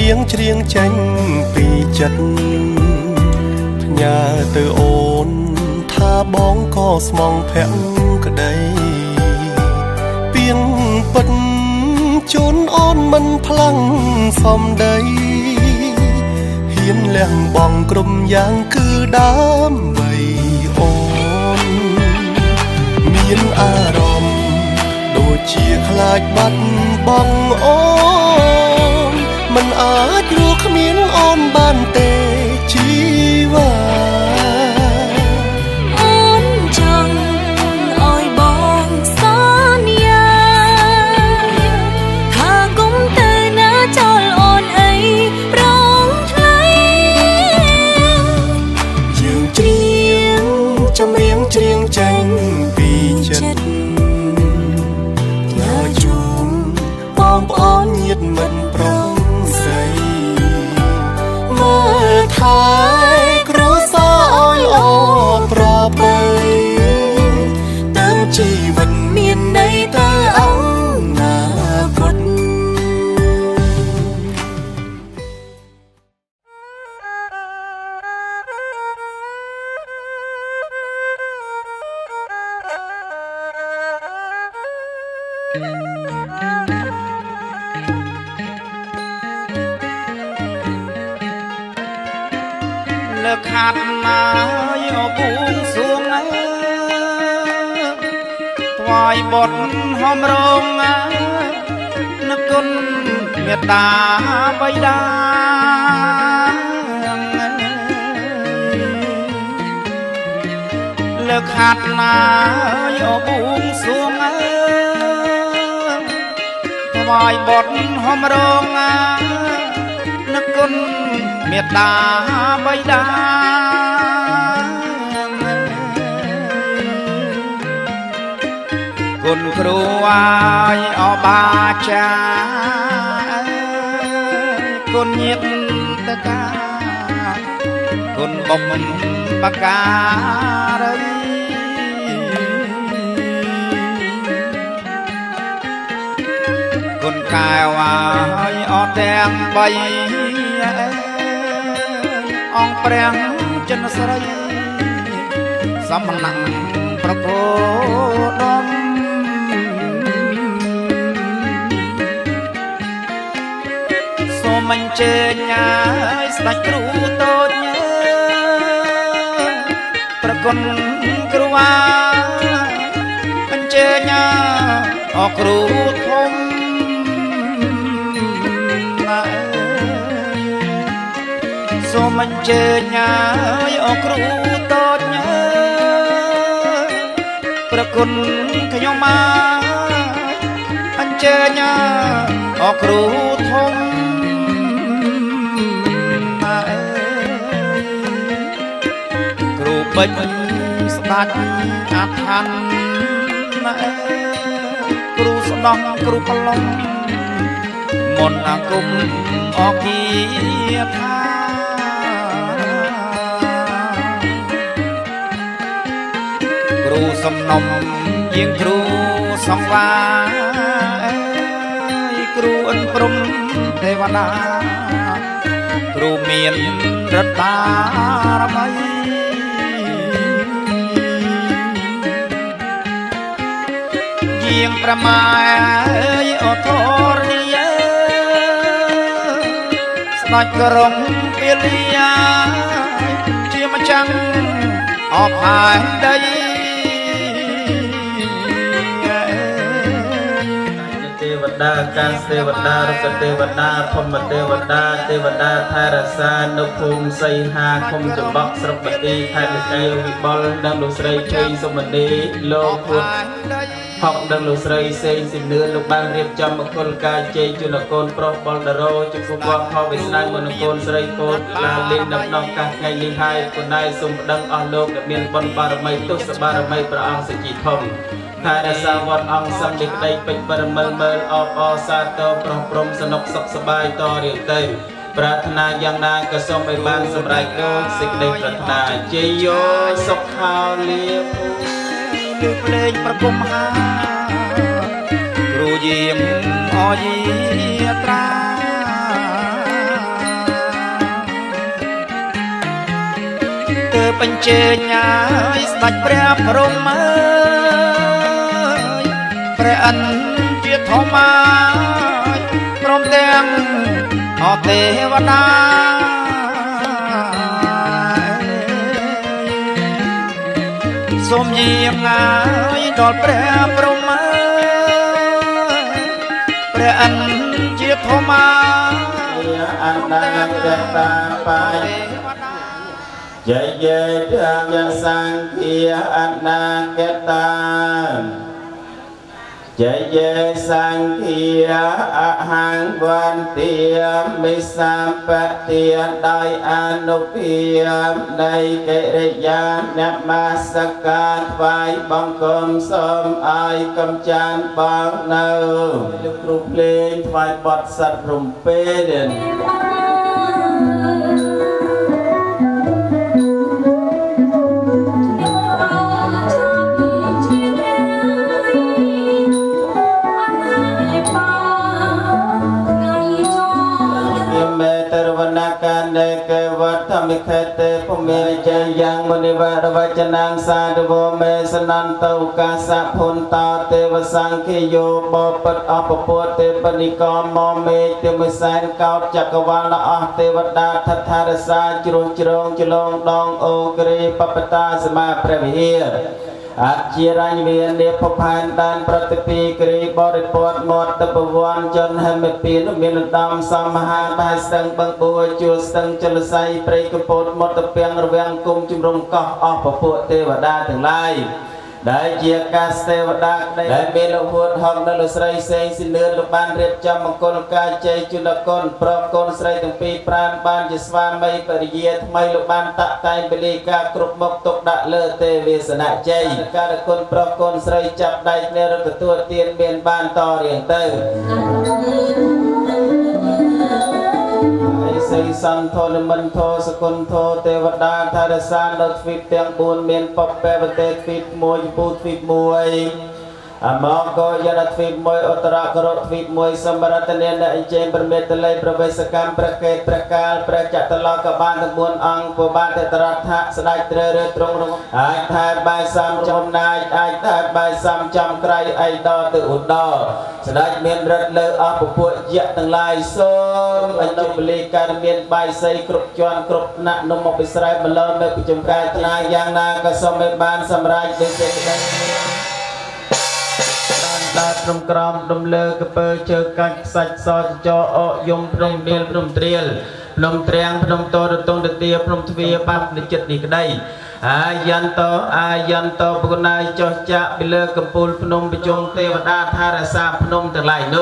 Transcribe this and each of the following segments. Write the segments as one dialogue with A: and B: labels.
A: រៀងច្រៀងចេញពីចិត្តផ្ញើទៅអូនថាបងក៏ស្មងភក្តីពីងពិតជូនអូនមិនផ្លាំងសំដីហ៊ានលះបង់គ្រប់យ៉ាងគឺដើម្បីអូនមានអារម្មណ៍ដូចជាខ្លាចបាត់បង់អូនមិនអាចរស់គ្មានអូនបានទេជីវ៉ា
B: អូនចង់ឲ្យបងសន្យាថាគុំទៅណាចោលអូនអីប្រងថ្លៃ
A: យើងច្រៀងចម្រៀងច្រៀងចេញពីចិត្តជូនបងប្អូនញាតិមិត្តប្រុសស្រីមើលថែគ្រួសារឲ្យល្អប្រពៃទៅជីវិតមានន័យទៅអនាគត
C: លើកខាត់ណាយបួងសួងថ្វាយបុត្រហមរងនឹកគុណមេត្តាបិតាលើកខាត់ណាយបួងសួងថ្វាយបុត្រហមរងនឹកគុណមេត្តាបិតាគុណគ្រូអាយអបាចាគុណញាតិតកាគុណបំបការីគុណកែវអាយអត់ទាំងបីអង្គព្រះចិនស្រីសំណាក់ប្រកោដមសូមអញ្ជើញឲ្យស្ដេចគ្រូតូចប្រគុណគ្រូអាអញ្ជើញអគ្រូធំសូមអញ្ជើញឲ្យអគ្រូតូចប្រគុណខ្ញុំមកអញ្ជើញអគ្រូធំគ្រូពេជ្រស្ដាច់អាឋានគ្រូស្ដំគ្រូប្រឡំមន្តអាគមអគាថាគ្រូសំណុំជាងគ្រូសង្វាគ្រូអិនព្រំទេវតាគ្រូមានរដ្ឋបារមីជាងប្រម៉ែអធរនីយស្ដេចក្រុងពាលីយ៉ាជាម្ចាំងអបហើយដីទេវតាកាសទេវតារុក្ខទេវតាភមទេវតាទេវតាថែរក្សានៅភូមិសីហាឃុំចំបក់ស្រុកបទីខេត្តនគរវិបុលនិងលោកស្រីជ័យសុមនីលោកពុទ្ធហកនិងលោកស្រីសេងស៊ីនឿនលោកបានរៀបចំមង្គលការជ័យជូនកូនប្រុសបលដរោជំពូកផលវិស្នាមុនកូនស្រីពោតឡាលេងដំណងកាសថ្ងៃនេះហើយគុណដែរសូមប្តឹងអស់លោកដែលមានបុណ្យបារមីទុសបារមីព្រះអង្គសជីធំថែរក្សាវត្តអង្គសន្តិក្តីពេញបរមើលមើលអបអសាទរប្រោះព្រំសនុកសុខសប្បាយតរៀងទៅប្រាថ្នាយ៉ាងណាក៏សូមឲ្យបានសម្រេចដូចសេចក្តីប្រាថ្នាជ័យយោសុខខោលាភូភ្លេងប្រគុំហាគ្រូយាមអយាត្រា
D: បញ្ជើញឲ្យស្ដេចព្រះព្រហ្មព្រះអិនជាធម្មព្រមទាំងអទេវតាសូមយាងឲ្យដល់ព្រះព្រហ្មព្រះអិនជាធម្ម
C: អណ្ដាតតាបាយจยเยธรรมสังเกียอนาคตาจยเยสังเกียอหังวันเตียมิสัมปะเตียได้อนุเพียมในเกริยานมาสการไหวบังคมสมอายกำจานบางเนาลูกครูเพลงไหวบทสัตว์รุมเปเด่นมิเคเตภุเมจยังมุนิวะระวจนังสาธุโวเมสนันตุกาสะพุนตาเทวสังคิโยปปัตอปปุเตปนิกรมเมเตมิสายกาวจักรวาลละอเทวดาทัทธารสาจรุจรงจลงดองโอกรีปปตาสมาพระวิหารอาชีรัญเวียนเดียพพานดานปฏิปีกรีบริปอดหมดตะปวันจนให้ไม่ปีนมีนดำสามหาบาสังบังบัวจูสังจลไซเปรกปดหมดตะเปียงระเวงกุมจุมรงก็ออกปปุเทวดาทั้งหลายได้เจียกาสเทวดาได้เมลหัวทองนลสไรเซงสิเนื้อลบานเรียบจำมงคลกายใจจุลกลพร้อมกลสไรตั้งปีปราณบานจิสวาไม่ปริเยทไม่ลบานตะไตเบลีกากรุบมกตกดะเลเตเวสนาใจการกลพร้อมกลสไรจับได้เนรกตัวเตียนเบียนบานต่อเรียงเตอสิสันโทนมันโทสกุลโทเทวดาธารสารดดฟิตเตียงบุญเมียนปบแปะประเทศฟิตมวยปูฟิตมวยอมองก็ยันฟิตมวยอุตระกรดฟิตมวยสมบัติเนียนอิเจมประเมตเลยประเวศกรรมประเกตประกาลประจัตลอกบานทั้งมวลอังปบานเตตรัฐะสดายเตรตรงไอ้ทายใบซ้ำจมนายไอ้ทายใบซ้ำจำไกรไอ้ดอตืออุดดอสดายเมียนรัดเลออปปุยะตั้งลายส้มอันดุบลีการเมียนใบใส่กรุบจวนกรุบหนักนมอภิสไรมาเริ่มในประจำการนายยังนากสมัยบานสำราญเด็กเด็กดาตรมกรอมดมเลอกระเปอเจอกันสัจสอจอยมพนมเดียลพนมเตรียลพนมเตรียงพนมโตระตงเตียพนมทวีปับในจิตนี้ก็ได้อายันโตปกุณายจจะไปเลือกกำปูลพนมไปจงเทวดาธารสาพนมแต่ไหลโน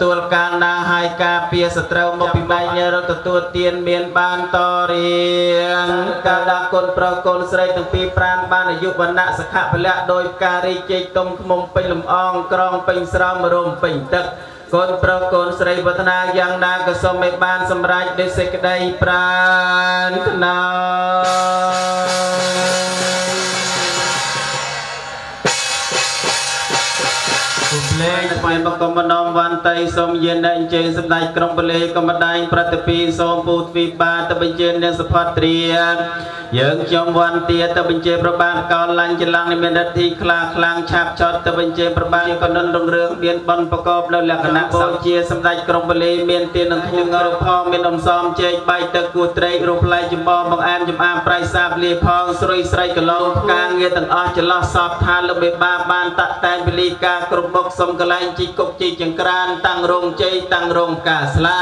C: ตัวการนาหายกาเปียสตรมปิบายเนรตัวเตียนเมียนบานตอเรียงการดักคนประกลสไรตั้งปีปราณบานอายุวันณะสขะไปละโดยการิเจตมขมเป็นลำอองกรองเป็นสรามรมเป็นตึกคนประกลสไรวัฒนายังนากสมัยบานสำราญเดชกได้ปราณนาเลงไปประกอบมนอมวันไตสมเย็นได้เจนสำได้กรมเลกรมได้ปฏิปีสมปูตวิบาตบิเจนเนสพัตเรียยังจมวันเตียตบิเจประบาลกอลังจลังในเมนทีคลาคลังฉาบชดตบิเจประบาลกนนรงเรืองเบียนบนประกอบแล้วหลักนักสาวเจียสำได้กรมเลเมียนเตียนงทุงรูปพองเมียนอมซอมเจใบตะกูเตรรูปลายจุบอมบังแอมจุบอามปลายซาบลีพองสรุยสไรกะโลกางเงตังอ้อจะล้อสอบทานลงไปบาบานตะแตงบิลีกากรุบกสมกลายจีกจีจังกรานตั้งรงใจตั้งรงกาสลา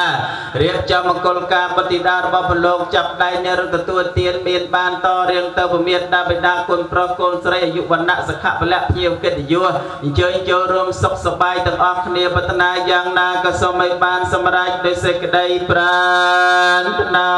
C: เรียบจำมกลกาปฏิดาบพโลกจับได้ในรัตตัวเตียนเมียนบานต่อเรียงเตอร์เมียนดาบิดาคนพระโกนสระอายุวันณะสขะพละเพียวเกิดยัวเจอเจอรวมสุขสบายตั้งออกเนียพัฒนายังนากสมัยบานสมรายโดยเสกได้ปราณนา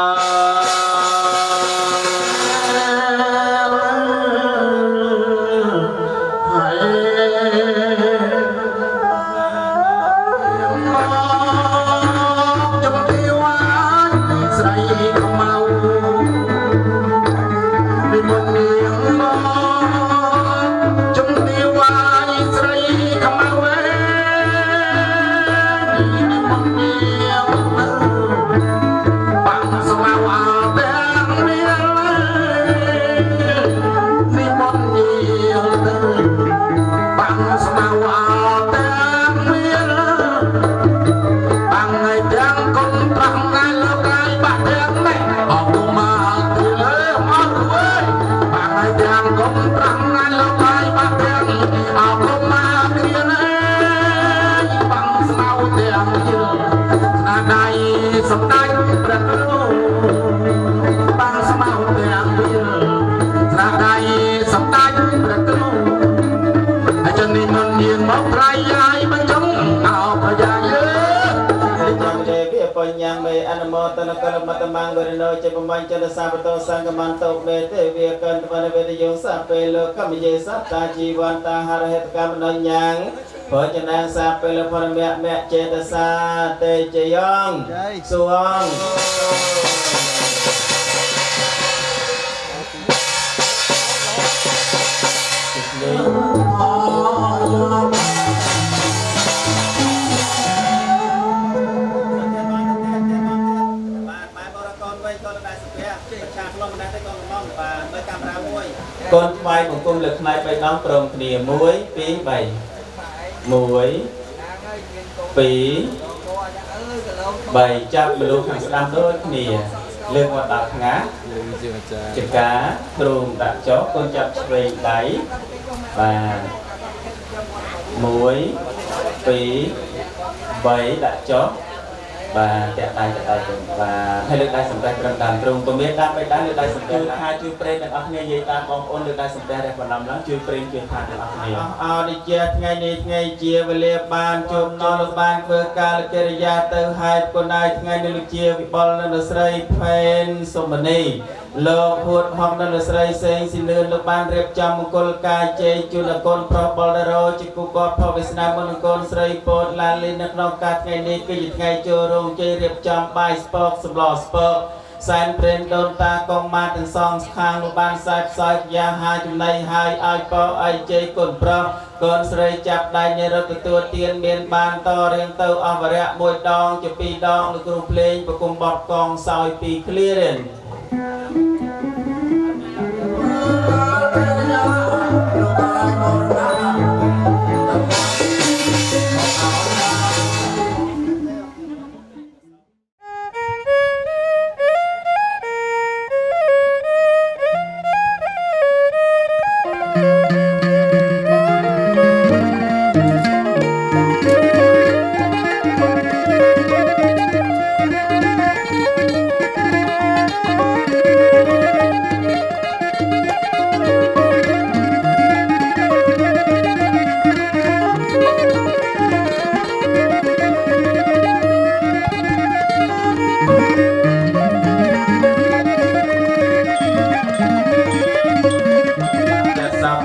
C: มังวริโนเจปมัญจนสาปโตสังกมันโตเมเตเวียกันตวันเวทยงสัพเปโลกมิเยสัตตาจีวันตาหารเหตุกรรมนนยังเพราะฉะนั้นสัพเปโลพรเมะเมเจตสาเตเจยองสวงกนไฟของกลุ่มเหลือในไปน้องตรงเนียมวยปีใบมวยปีใบจับมลูกขังสดามด้วยเนียเรื่องว่าตัดงาจิกาตรงตัดจ๊อกคนจับเวงไดvà muối phí bấy đã chó và kẹt tay và hay được đai sầm tay trong đàn trung tôi biết đam đá được đai sầm tay hai chưa pre được ấp nghe gì ta còn ôn được đai sầm tay đẹp còn nằm lắm chưa pre chưa thà được ấp nghe đi chia ngày chia về lia ban chôm cho lực ban vừa ca lực kia ra từ hai con này ngày đi lực chia bị ball lên được sấy pen somani lô hụt hong lên được sấy sen xin lương lực ban rệp chăm con ca chơi chu là con pro ballero chỉ cô có pro Việt Nam con con sấy pot la lên nước nông cát ngày đi cái dịch ngày chưa rong chơi rệp chăm bài sport sầm lò sport San Pren đôn ta con ma từng song khang lục ban sai sai ya hai chục này hai ai po ai chơi con pro con sấy chập đai nhẹ rồi từ tiền miền ban to riêng tàu ở và rẽ môi đong chụp pi đong được group lên và cùng bọt con soi pi clearance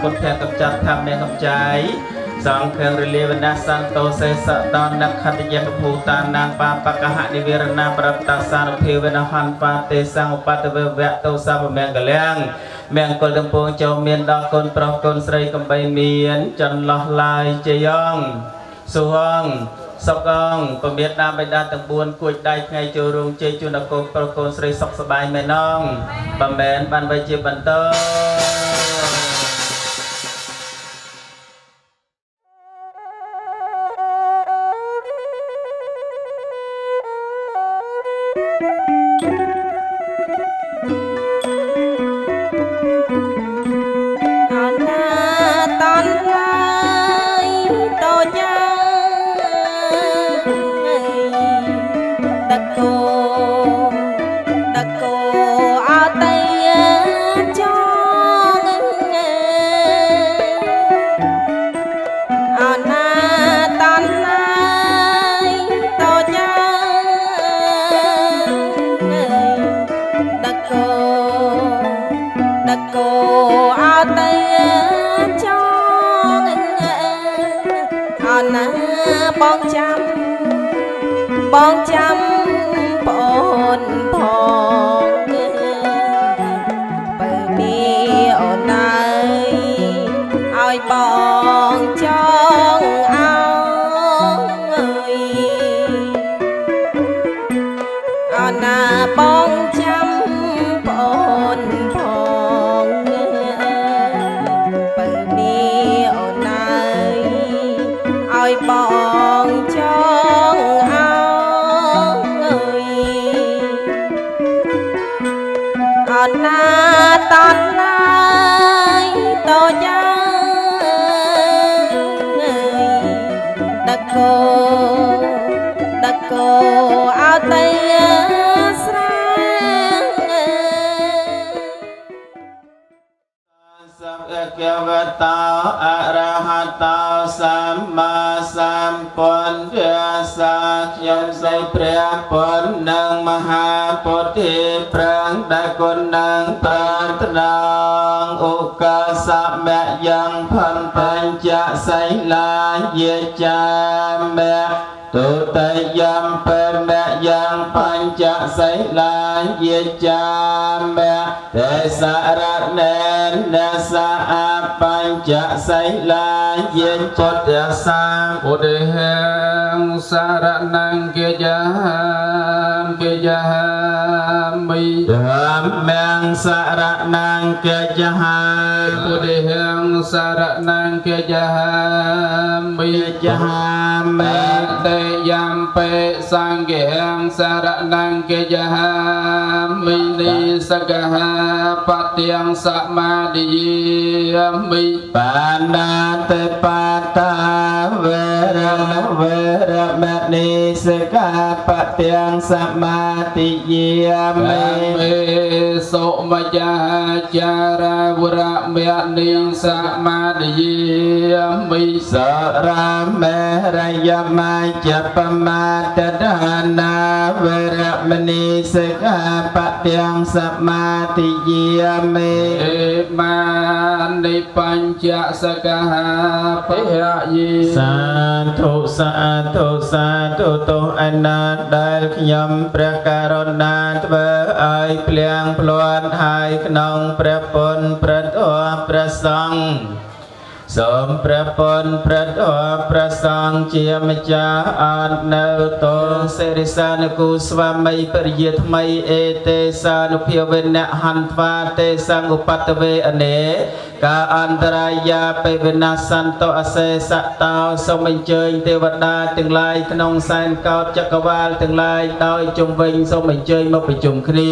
C: คนแทนกับจัดทำในคำใจสองเครื่องเรียนนาสันโตเสสตอนนักขัตยกภูตานางปาปะกะหะนิเวรนาปรับตัสานเพเวนะหันปาเตสังอุปัตเวเวะโตสาบแมงกะเลียงแมงกลดำพวงเจ้าเมียนดอกคนปรอกคนใส่กำใบเมียนจันลอลายเจยองสวงสกองประเมียนนาไปด้านต่างบุญกุยได้ไงโจรงเจจุนโกปรโกนใส่สกสบายแม่น้องบำเพ็ญบันใบเจ็บบันเตอបងចាំបងផងបើមានអូនឲ្យបងចង់អើយអូនណាបងចាំបងផងបើមានអូនឲ្យបងចង់អើយអូនណាតន់ណាយតូចដឹកគោអត់ទៅស្រែសព្វកវតោអរហ តោសម្មាសម្ពុទ្ធសាខ្ញុំសូមព្រះពុទ្ធនិងមហាពុទ្ធិប្រាំងដែលគុណនឹងប្រាថ្នាឧកាសមៈយ៉ាងផនបញ្ចសីលាយាចាមៈទុតិយំពេលមៈយ៉ាងបញ្ចសីលាយាចាមៈទេសរណេនសអបញ្ចសីលាយាពុទ្ធសាពុទ្ធហេសារណង្គាយាមិធម្មងសារណង្គាយាពុទ្ធហេសារណង្គាយាមិយាមិតេយំបេសង្ឃេសារណង្គាយាមិនិសកហបទាំងសមាទិយាមិបាណាតិបាតាវេរមណីសិក្ខាបទាំងសមាទិយាមិសុមយាចារាវរមណីសមាទិយាមិសរាមេរយមច្ចបមាតដានាវេរមណីសិក្ខាបទាំងសមាទិយាមិមានិបញ្ចសកហាពយសាធុសាធុទោសអនាតដែលខ្ញុំព្រះករុណាធ្វើឲ្យភ្លៀងភ្លាន់ហើយក្នុងព្រះពុទ្ធព្រះធម៌ព្រះសង្ឃសូមព្រះពុទ្ធព្រះធម៌ព្រះសង្ឃជាម្ចាស់អត់នៅទោសិរិសានគូស្វាមីបរិយាថ្មីអេទេសានុភាវេនៈហន្វាទេសង្ឃឧបតវេអនេការអន្តរាយាបេវិណាសន្តោអសេសតោសូមអញ្ជើញទេវតាទាំងឡាយក្នុងសែនកោដ្ឋចក្រវាលទាំងឡាយដោយជុំវិញសូមអញ្ជើញមកប្រជុំគ្នា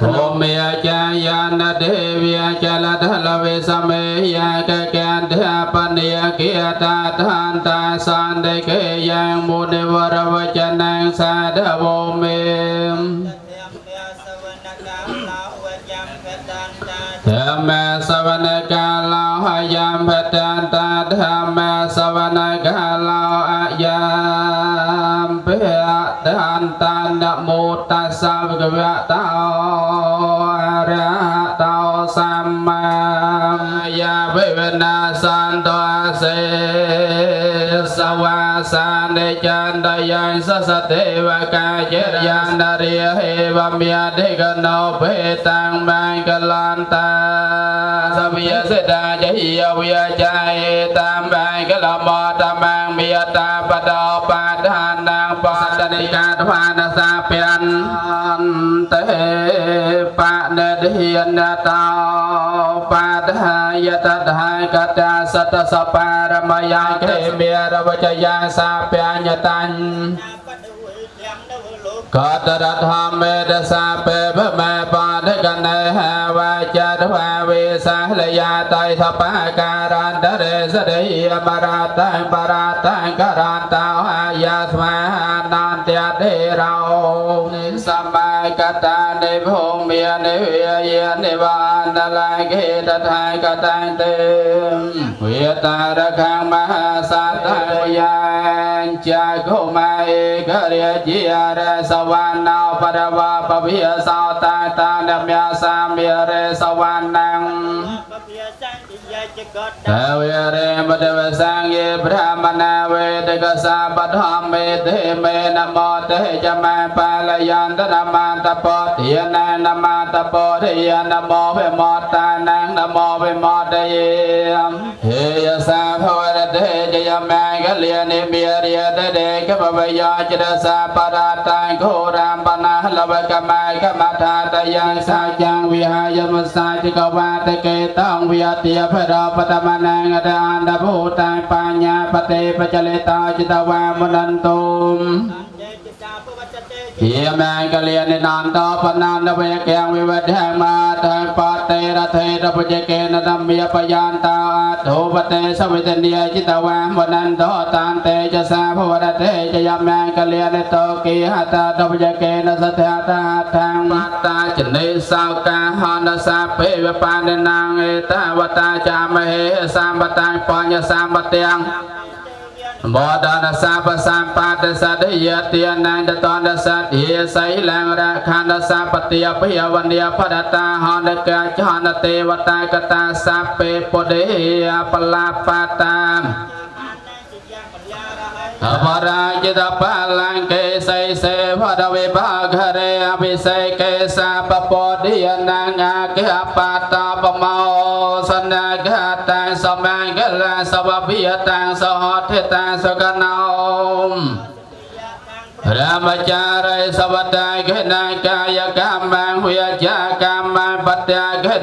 C: ធម្មាចាយានទេវាចលធលវេសមេយាកកានធាបនិយកិតាធានតាសន្តិកេយ៉ាងមុនិវរវចនាងសាធវមេធម្មសវនកាលោអយំភតន្តធម្មសវនកាលោអយំភតន្តនមោតស្សៈភគវតោអរហតោសម្មាយាវេវនាសន្តោអសេសវាសានិចន្តយាយសសទេវកាយយានរិយហេវមេតិកណោភេតាំងបាយកលន្តាសវិយសេតាចហិយវិយចាយតាមបាយកលមតមាងមេតាបតោបាធានាងបតនិកាទវានសាពញ្ញទេបណេតិយនតោបាធាយតតហាកតាសតសបារមយាខេមេរវចយាសាពញ្ញតាញ់កតរធម្មមេតសាពេភមេបាធិកនេហវាចតវាវិសាលយាតៃថបការន្តរេសរិយបរតੰបរតੰករន្តោអាយាស្មានន្ទទេរោនិសម្មកតានិភូមិនិវិយនិវានលកេតថាកតੰទេវិតារខំមហាសតយាចាកុមៃករិយជារសវណ្ណោបរវពវិសោតាតានមយាសាមិរេសវណ្ណੰតវេរេមតវសង្ឃេព្រមណាវេតកសាបធម្មមេទេមេនមោទេចមបាលយន្តនមន្តពទានានមន្តពរិយនមោវិមតតានំនមោវិមតយេហេយសាភវរទេចយមង្គលិនិមេរិយតេកបវយោចរសាបរតាងគោរាមបណាលវកមៃកមថាតយ៉ាងសាចាំងវិហាយមសាជកវាតកេតងវិយតិភរោបតមនាងអតានភូតាបញ្ញាបតេបចលិតាចិតវាមនន្តុម Hiểm mang cái liền nên nàn to phần nan đã về kẹng về vật hàng mà thời phát tê ra thê ra bồ chế kê na tâm bia pa yan ta thủ vật tê sa vi tên địa chita vang vật nan to tan tê cha sa phô vật tê cha yam mang cái liền nên to kỳ hạ ta ra bồ chế kê na sa thê ta thang bát ta chân đi sao ca hòn na sa phê về pan nên nàng ê ta vật ta cha ma hê sam vật ta pa nha sam vật tiang Bồ đà sa pa sam pa đà sa đế yết tiên nàng đà tôn đà sa địa say lang ra khan đà sa pa tia pi avan địa phật đà ta hòn đà ca cho hòn đà tê vật ta ca ta sa pe po đế pa la pa tam Phật ra chư ta pa lang kê say se Phật đà vi pa khare api say kê sa pa po địa nàng a kê pa ta pa mau san na kê ta sa mang kê la sa pa pi ta sa hot thế ta sa ca nau Ramacharya sabadai kê nàng kaya cam mang huya cha cam mang patya kê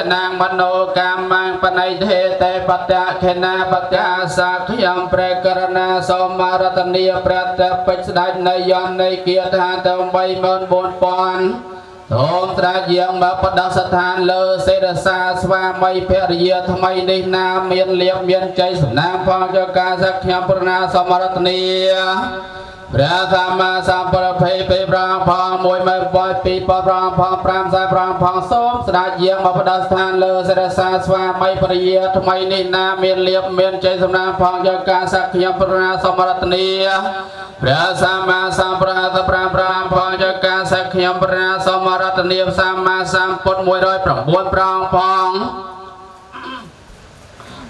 C: nàng mano cam mang panay thế te patya kê nàng patya sa khuyam prekarana somarataniya prata pachadai nayan nay kia tha tâm bay mơn bồn pon Om tra giang ma pada sathan lơ se đa sa sva mây phe ria thamai ni nam miên liệp miên chay nam phong cho ca sắc nham prana somarataniyaព្រះសម្មាសម្ពុទ្ធភ័យពេលប្រាំផងមួយមកបយពីបប្រាំផង5សាយប្រាំផងសូមស្ដេចយាងមកបដិស្ថានលើសិរសាស្វាមីពរិយាថ្មីនេះណាមានលៀបមានជ័យសំណាងផងយកការសក្តិប្រណាសមរតនីព្រះសម្មាសម្ពុទ្ធប្រាំផងយកការសក្តិប្រណាសមរតនីសម្មាសម្ពុទ្ធ109ប្រាំផង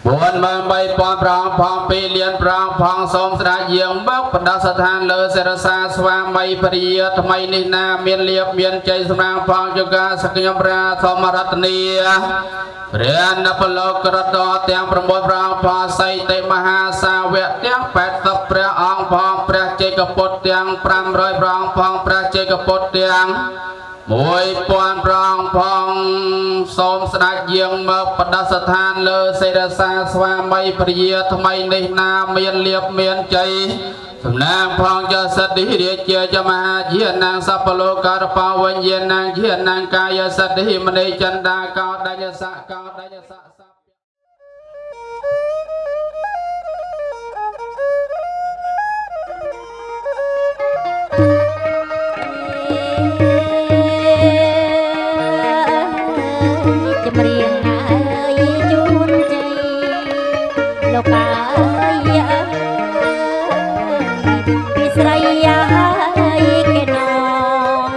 C: Buồn mang bay pon prang phong pi liên prang phong som sra giang bắc bậc đa than lơ se ra sa swa mai priya thamai ni na miên liệp miên chay samang phong yoga saknyam pra somaratni Rian na palok rato tiang prambod prang phong say te maha sa vẹt tiang pet tập pra ong phong pra chay kapot tiang 500 prang phong pra chay kapot tiang 1000 ប្រងផងសូមស្ដេចយាងមកបដិស្ថានលើសេរសាស្វាមីព្រាយាថ្មីនេះណាមានលៀបមានជ័យសំណាងផងចសិទ្ធិរាជាចមហាជានាងសពលោករបវិញ្ញាណនាងជានាងកាយសិទ្ធិមនីចន្ទាកោដញ្ញសៈកោដញ្ញសៈ
B: ចម្រៀងហើយជូនជ័យលោកកាយពីស្រីហើយគេនង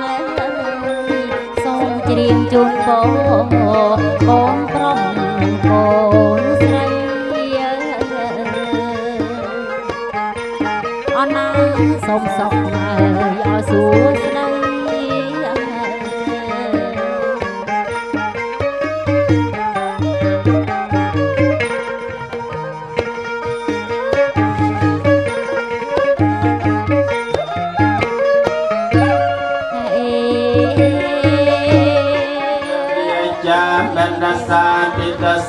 B: សូមច្រៀងជូនបងប្រុសកូនស្រីអរណាសូមសុខហើយឲ្យសួស្ដី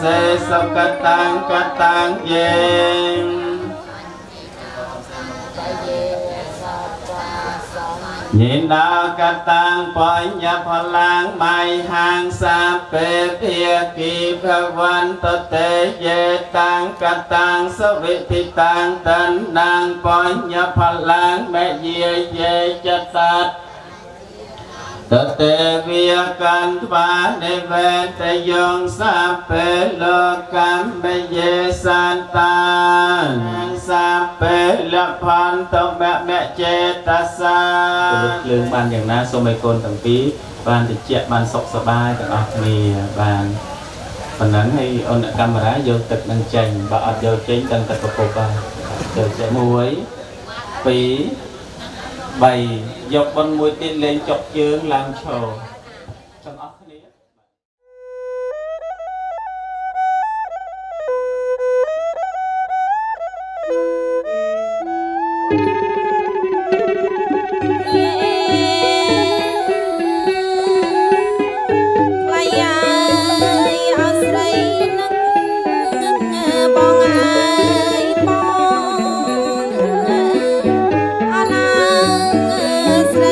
B: Se so katang yen nhìn na katang panya phalang mai hang sa pe thia ki bhavan tate ye tang katang saviti tang tan nang panya phalang me ye ye chatat Tate via can va ne ve te yong sa pe lo cam be ye santa sa pe la pan to me che ta sa លើងបានយ៉ាងណាសូមឲ្យកូនទាំងពីរបានតិចបានសុខសប្បាយទាំងអស់គ្នាបានប៉ុណ្ណឹងហើយអូនអ្នកកាមេរ៉ាយកទឹកនឹងចេញបើអត់យកចេញទាំងទឹកប្រពន្ធបាទយកចេញ1 2 3 យកបនមួយទៀតលេងចុកជើងឡើងឈរទាំងអស់គ្នា ស្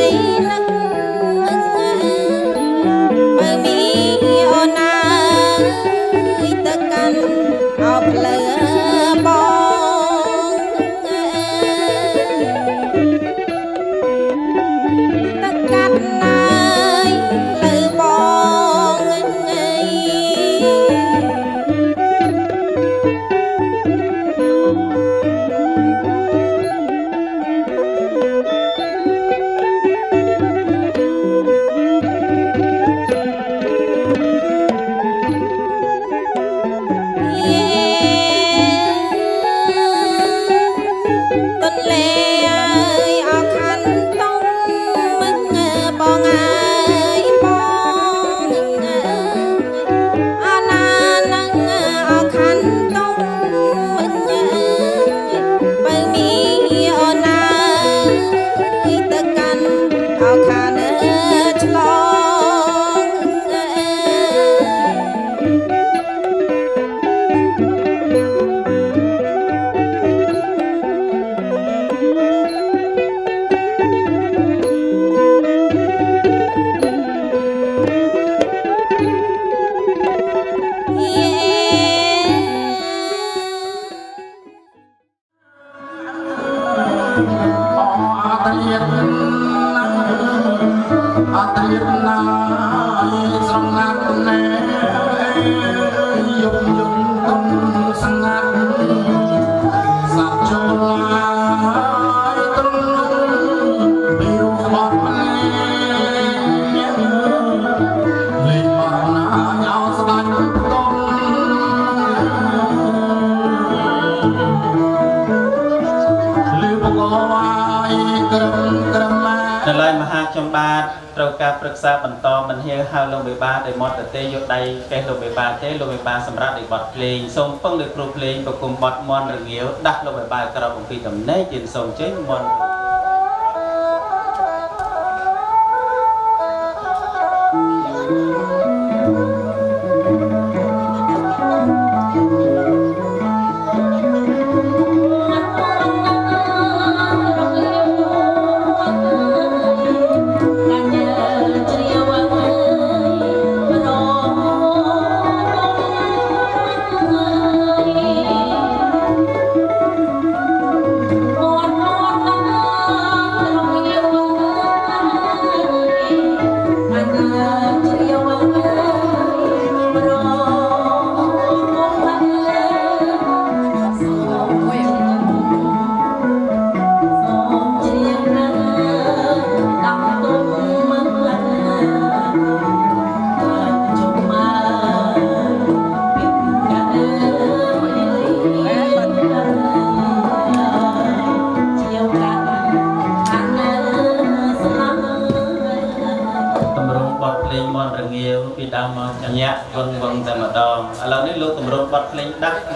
C: ការប្រឹក្សាបន្តមិនហៀហៅលោកមេបាដោយមកទេយកដៃកេះលោកមេបាទេលោកមេបាសម្រាប់ដោយបទភ្លេងសូមពឹងលើគ្រូភ្លេងប្រគំបទមន់រងាវដាស់លោកមេបាក្រោបអំពីតំណែងយើងសូមចេញមន់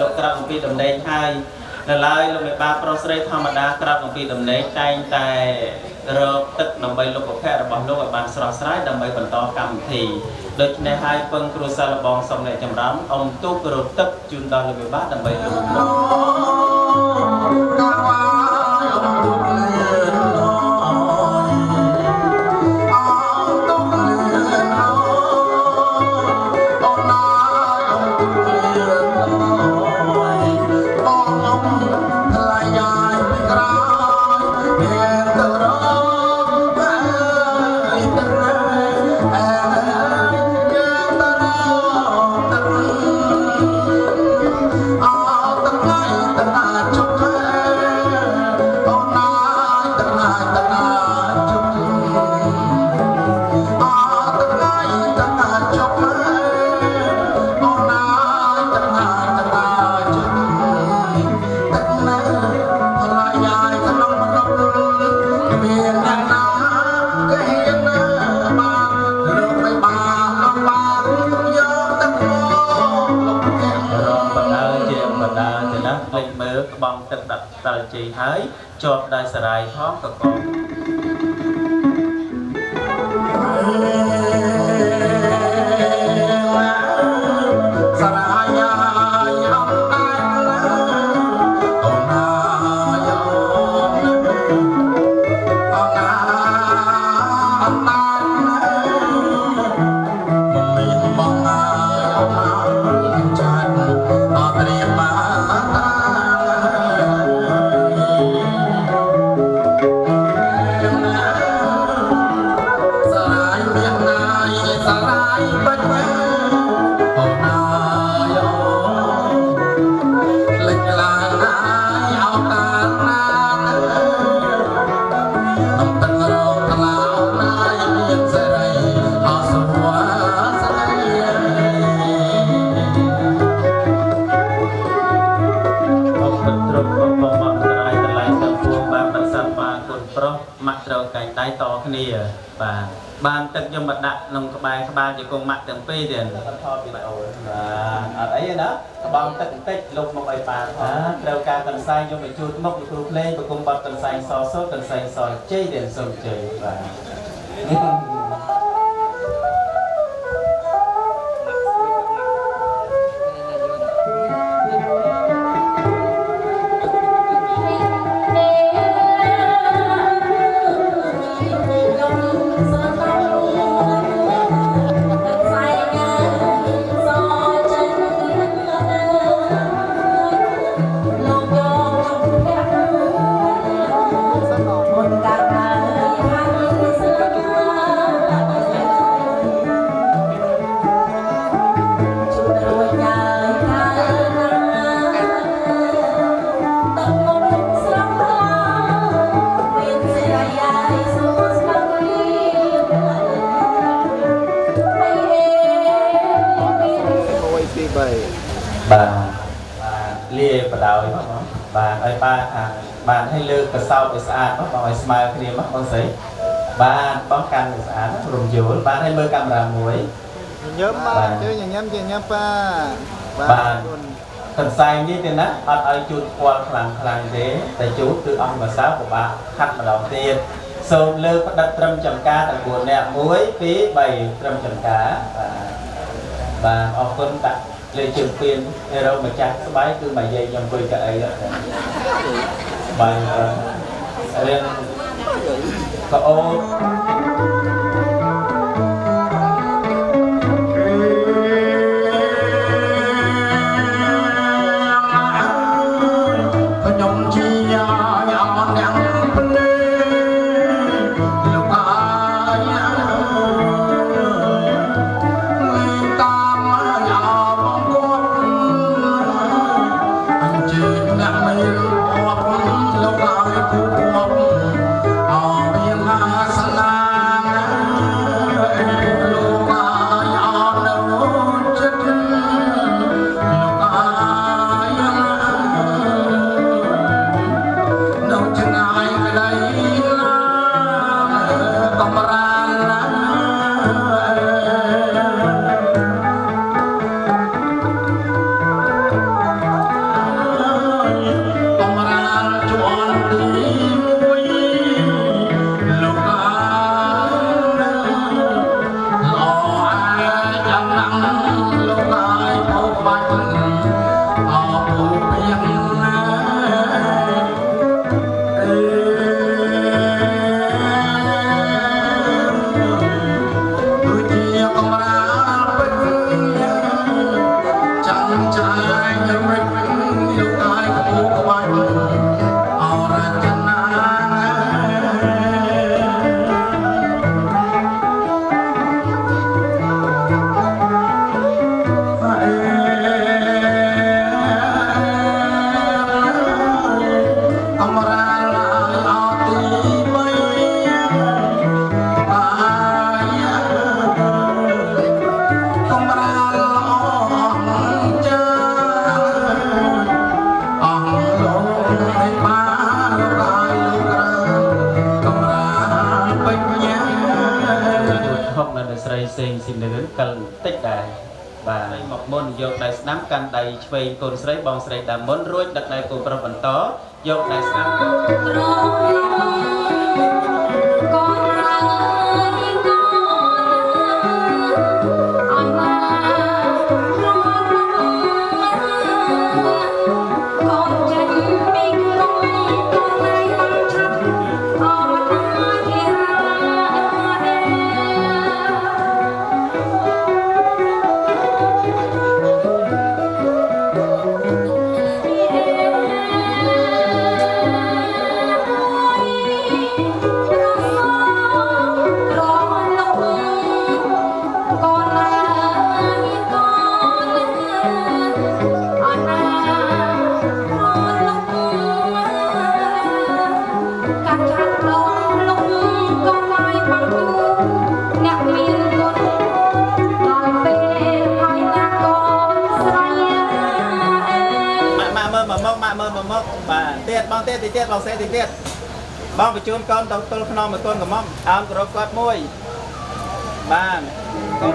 C: លោកក្រៅអំពីតំណែងហើយនៅឡើយលោកមេបាប្រុសស្រីធម្មតាក្រៅអំពីតំណែងតែងតែរកទឹកដើម្បីលោកប្រភេទរបស់លោកឲ្យបានស្រស់ស្រាយដើម្បីបន្តកម្មវិធីដូច្នេះហើយពឹងគ្រួសារលបងសំណេរចម្រាំអ៊ំទូករត់ទឹកជូនដល់លោកមេបាដើម្បីលោក ហើយជាប់ដោយសារាយផងក៏កង បានទឹកខ្ញុំមកដាក់ក្នុងក្បែរក្បាលជង្គង់ម៉ាក់ទាំងពីរទៀតបន្ថយពីអូនអត់អីណាក្បងទឹកបន្តិចលុបមកឲ្យប៉ាត្រូវការកន្សែងយកទៅជូតមុខលោកគ្រូភ្លេងប្រគំបទកន្សែងសសូកន្សែងសជ័យទៀតសូមជ័យបាទ លាបដោយបាទឲ្យប៉ាថាបានឲ្យលើកកសោបឲ្យស្អាតមកបងឲ្យស្មើគ្នាមកបងស្រី bạn bóng căn được án rùm dối bạn hay mơ camera muối
D: nhớ ba chơi nhà nhâm ba
C: bạn thần sai như thế đó ai chút qua khẳng thế tại chú từ ông và sáu của bạn khắc mà đầu tiên sâu lơ bắt đặt trâm chầm cá tại buồn nè muối phí bày trâm chầm cá và ông phân tặng lên trường phiên để đâu mà chắc số bái cứ mày dây nhầm quỳ cả ấy đó bài lên có ô và một môn dọc đại sám căn đầy về cồn sấy bong sấy đàm môn ruột đặt đại cồn pro vận tó dọc đại sám tiết bong xe tiết bong phải chôn con tàu tôi non mà con của mong ăn của quạt môi bàn con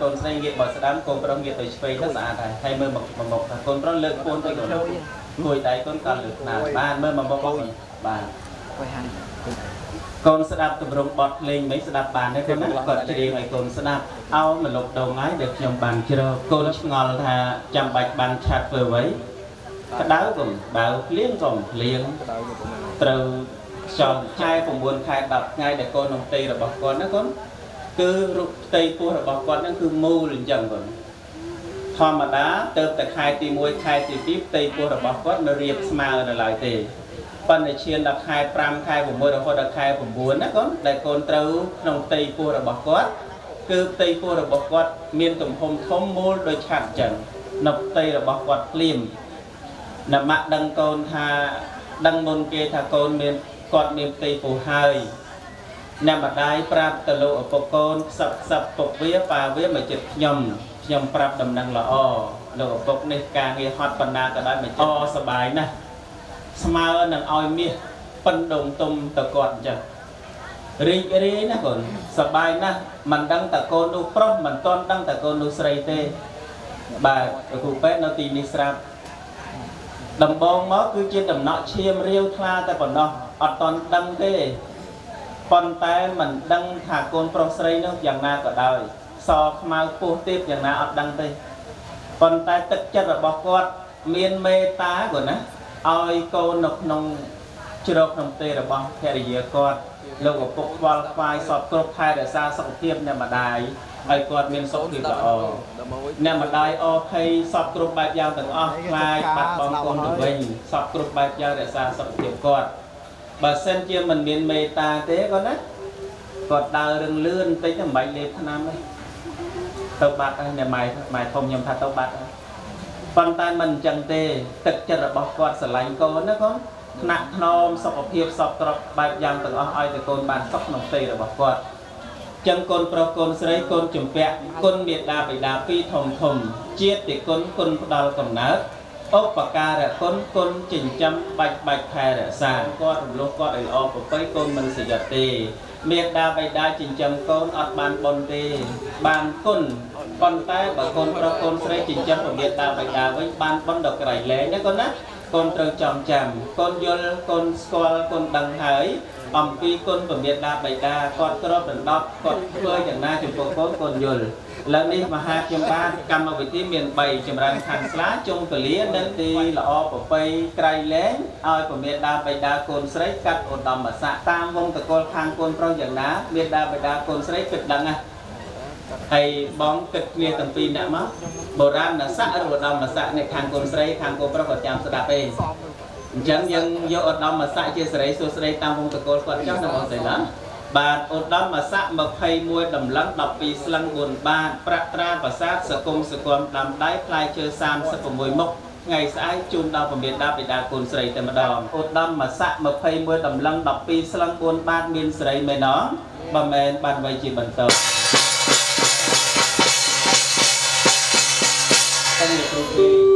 C: con say nghiệp bỏ đám con trong nghiệp tới phê rất là này hay mơ một con trong lượng con tới rồi ngồi đây con cần lực là ba mơ mà một bà កូនស្ដាប់ទម្រង់បទលេងមិនស្ដាប់បានទេកូនណាគាត់ច្រៀងឲ្យកូនស្ដាប់អោមកលុបដងហើយដែលខ្ញុំបានជ្រើកូនឆ្ងល់ថាចាំបាច់បានឆាត់ធ្វើអ្វីក្តៅកុំបើភ្លៀងកុំភ្លៀងត្រូវខ្យល់ខែ9ខែ10ថ្ងៃដែលកូនក្នុងផ្ទៃរបស់គាត់ណាកូនគឺរូបផ្ទៃពោះរបស់គាត់ហ្នឹងគឺមូលអញ្ចឹងកូនធម្មតាទៅតែខែទី1ខែទី2ផ្ទៃពោះរបស់គាត់នៅរៀបស្មើនៅឡើយទេប៉ុន្តែឈានដល់ខែ5ខែ6រហូតដល់ខែ9ណាកូនដែលកូនត្រូវក្នុងផ្ទៃពោះរបស់គាត់គឺផ្ទៃពោះរបស់គាត់មានទំហំធំមូលដោយឆាត់ចឹងនៅផ្ទៃរបស់គាត់ភ្លាមណាម៉ាក់ដឹងកូនថាដឹងមុនគេថាកូនមានគាត់មានផ្ទៃពោះហើយអ្នកម្ដាយប្រាប់ទៅលោកឪពុកកូនខ្សឹបពុកវាប៉ាវាមកចិត្តខ្ញុំប្រាប់ដំណឹងល្អលោកឪពុកនេះការងារហត់បណ្ណាក៏ដោយមកចិត្តសប្បាយណាស់ស្មើនឹងឲ្យមាសប៉ិនដងទុំទៅគាត់អញ្ចឹងរីករាយណាកូនសប្បាយណាស់មិនដឹងតើកូននោះប្រុសមិនទាន់ដឹងតើកូននោះស្រីទេបាទគ្រូពេទ្យនៅទីនេះស្រាប់ដំបងមកគឺជាដំណក់ឈាមរាវថ្លាតែប៉ុណ្ណោះអត់ទាន់ដឹងទេប៉ុន្តែមិនដឹងថាកូនប្រុសស្រីនោះយ៉ាងណាក៏ដោយសខ្មៅពោះទៀតយ៉ាងណាអត់ដឹងទេប៉ុន្តែទឹកចិត្តរបស់គាត់មានមេត្តាគាត់ណាឲ្យកូននៅក្នុងជ្រកក្នុងទេរបស់ភរិយាគាត់លោកឪពុកខ្វល់ខ្វាយសពគ្រប់ថែរក្សាសុខភាពអ្នកម្ដាយឲ្យគាត់មានសុខភាពល្អអ្នកម្ដាយអភ័យសពគ្រប់បែបយ៉ាងទាំងអស់ខ្លាចបាត់បង់កូនទៅវិញសពគ្រប់បែបយ៉ាងរក្សាសុខភាពគាត់បើសិនជាមិនមានមេត្តាទេគាត់ណាគាត់ដើររឹងលឿនតិចតែមិនបាច់លេបថ្នាំទេទៅបាត់ហើយអ្នកម៉ែធំខ្ញុំថាទៅបាត់ហើយប៉ុន្តែមិនអញ្ចឹងទេទឹកចិត្តរបស់គាត់ស្រឡាញ់កូនណាកូនថ្នាក់ថ្នមសុខភាពសពគ្រប់បែបយ៉ាងទាំងអស់ឲ្យតែកូនបានសុខក្នុងផ្ទៃរបស់គាត់ចឹងកូនប្រុសកូនស្រីកូនជំពាក់គុណមេត្តាបិតាពីរធំជាតិគុណផ្ដល់កំណើតឧបការៈគុណចិញ្ចឹមបាច់ថែរក្សាគាត់រំលោះគាត់ឲ្យល្អប្រពៃកូនមិនសយត់ទេមេត្តាបិតាចិញ្ចឹមកូនអត់បានបុណ្យទេបានគុណប៉ុន្តែបើកូនប្រុសកូនស្រីចិញ្ចឹមមេត្តាបិតាវិញបានបុណ្យដល់ក្រៃលែងណាកូនណាកូនត្រូវចងចាំកូនយល់កូនស្គាល់កូនដឹងហើយអំពីគុណពមេត្តាបិតាគាត់គ្របដណ្ដប់គាត់ធ្វើយ៉ាងណាចំពោះកូនយល់ឥឡូវនេះមហាខ្ញុំបានកម្មវិធីមាន3ចម្រើនខាងស្លាចុងពលានៅទីល្អប្រពៃក្រៃលែងឲ្យពមេត្តាបិតាកូនស្រីកាត់ឧត្តមស័ក្តិតាមវងតកលខាងកូនប្រុសយ៉ាងណាមេត្តាបិតាកូនស្រីគិតដឹងណាហើយបងគិតគ្នាទាំងពីរអ្នកមកបុរាណស័ក្តិឬឧត្តមស័ក្តិអ្នកខាងកូនស្រីខាងកូនប្រុសក៏ចាំស្ដាប់ទេអញ្ចឹងយើងយកឧត្តមស័ក្តិជាសេរីសួស្ដីតាមវងតកលគាត់ចុះនៅបងស្រីណាបាទឧត្តមស័ក្តិ21ដំឡឹង12ស្លឹង4បាតប្រាក់ត្រាប្រាសាទសង្គមសង្គមដាំដៃផ្លែឈើ36មុខថ្ងៃស្អែកជូនដល់ពមេតាបិតាកូនស្រីតែម្ដងឧត្តមស័ក្តិ21ដំឡឹង12ស្លឹង4បាតមានស្រីមែនអត់បើមែនបានໄວជាបន្តតាំងពីគ្រូពេទ្យ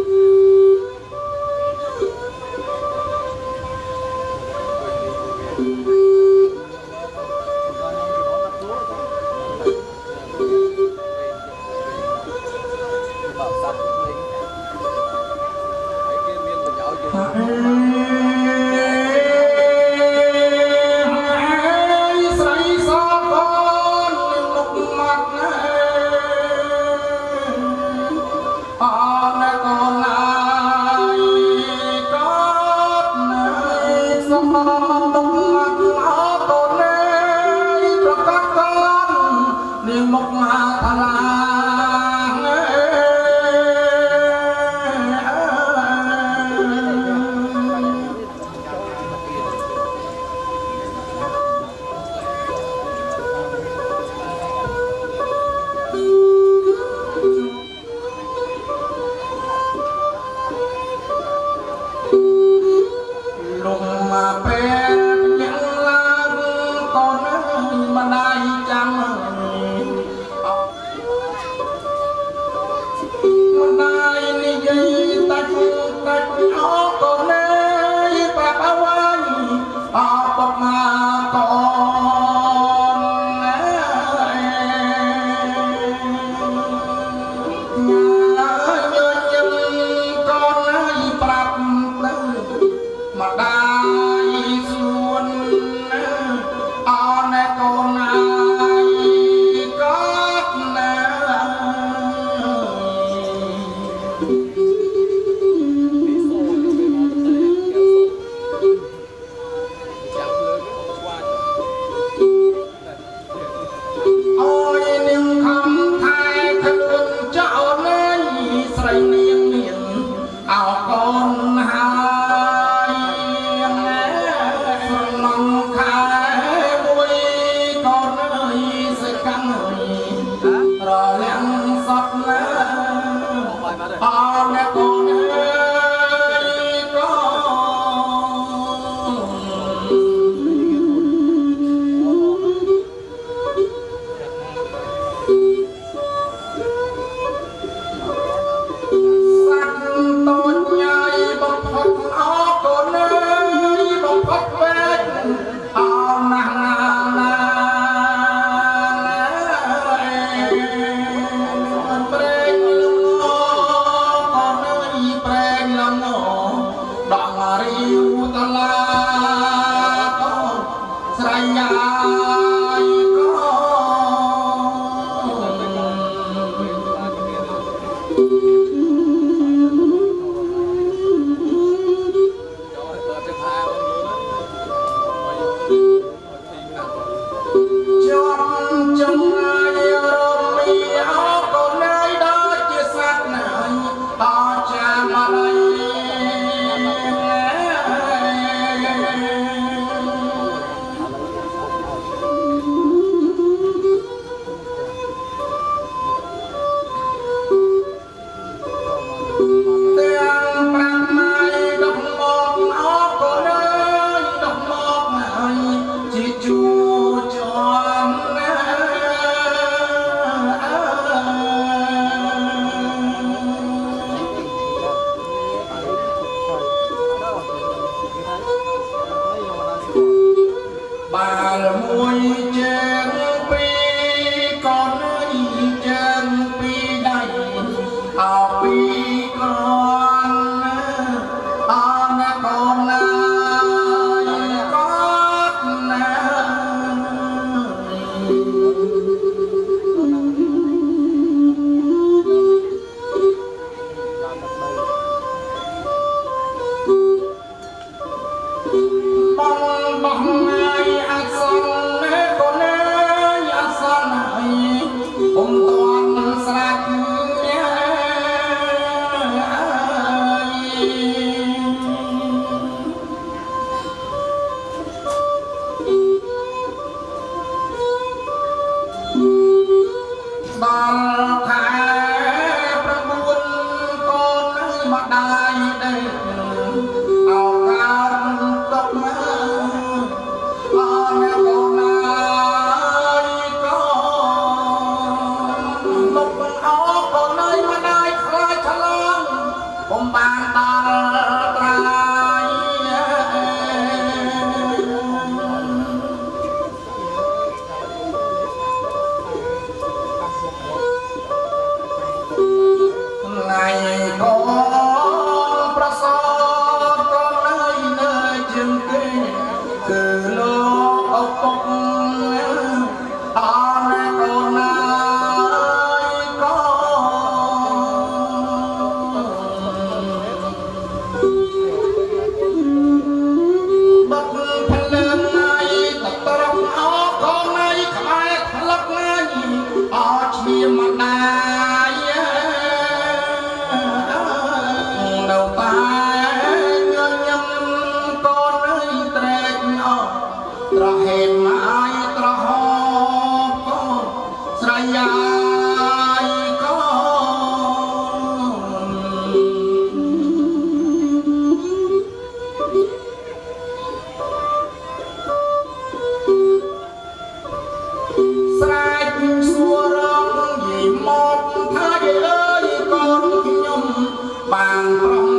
B: បានប្រំ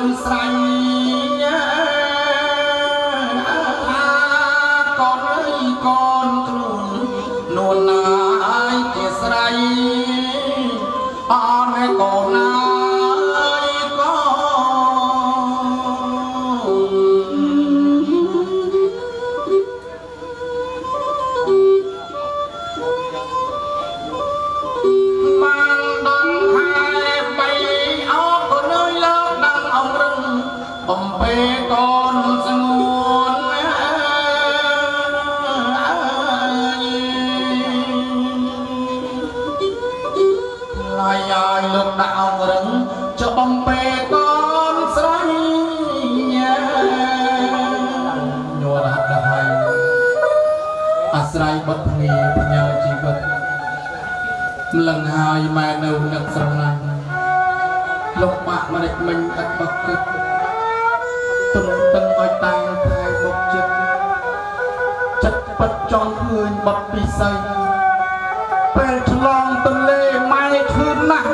B: ឬស្រ័យថាកូនអើយកូនគ្រូនួនណាយជាស្រ័យអរឲ្យកូនណាយកូនបានដល់ខែបីអរគុណអើយលើកដល់អង្គរឹងបំពេកូនស្ងួនឡាយឲ្យលោកដាក់អង្គរឹងចុះបំពេកូនស្រីញ៉រហ័តដល់ហើយអាស្រ័យបុត្រភ្ងាផ្ញើជីវិតម្លឹងហើយម៉ែនៅនឹកស្រឡាញ់លោកបាក់ម្ដេចមិញដឹកបកគិតទុំតឹងឲ្យតាំងខែបុកចិត្តចិត្តពិតចង់ឃើញបុតពិសីពេលឆ្លងទន្លេម៉ែឈឺណាស់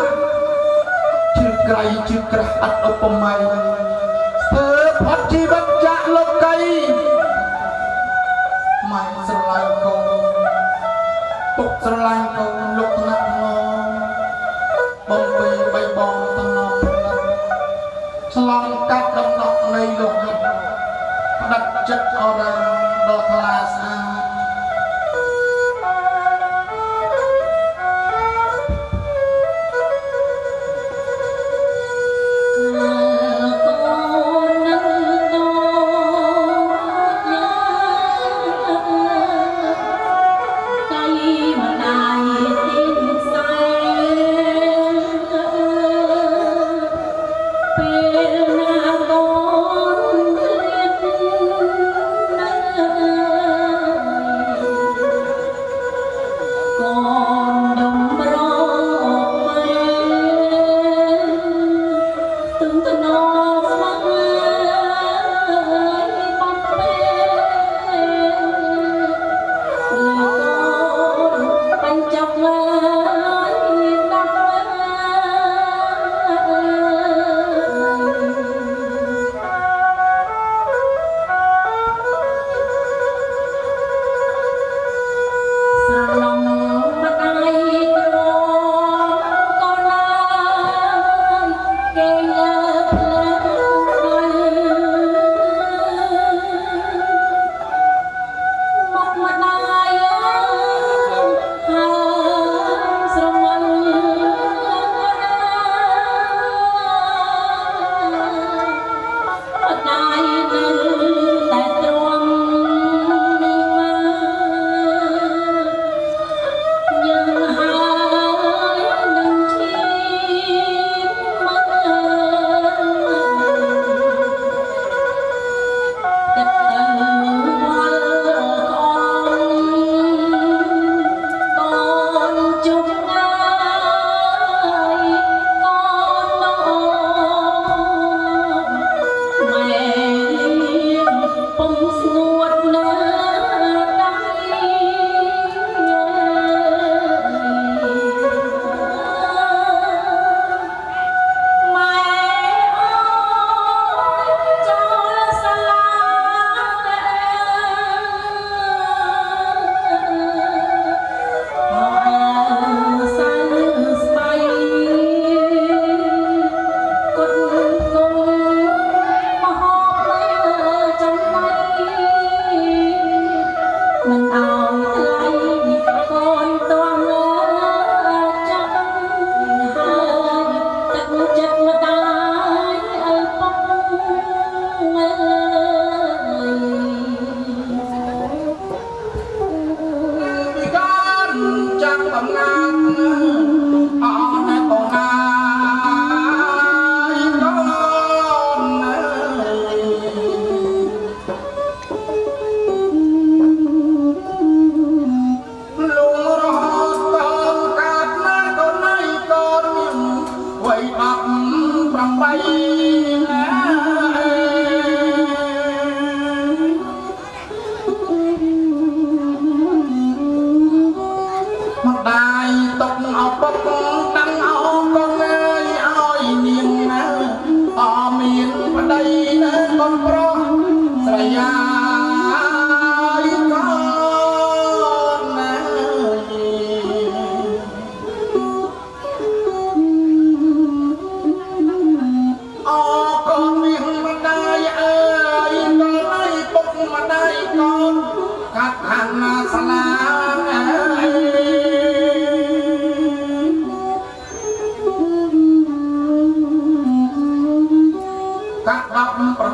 B: ជឿក្រៃជឿក្រាស់អត់ឧបមាស្ទើរផុតជីវិតចាក់លោកីម៉ែស្រឡាញ់កូនពុកស្រឡាញ់កូនលោកថ្នាក់ថ្នមបំពេបីបងតំណងប្រណិតឆ្លងកាត់ដំណក់នៃលោកយប់ផ្ដាច់ចិត្តអរ៉ាដល់ថ្លាស្អាត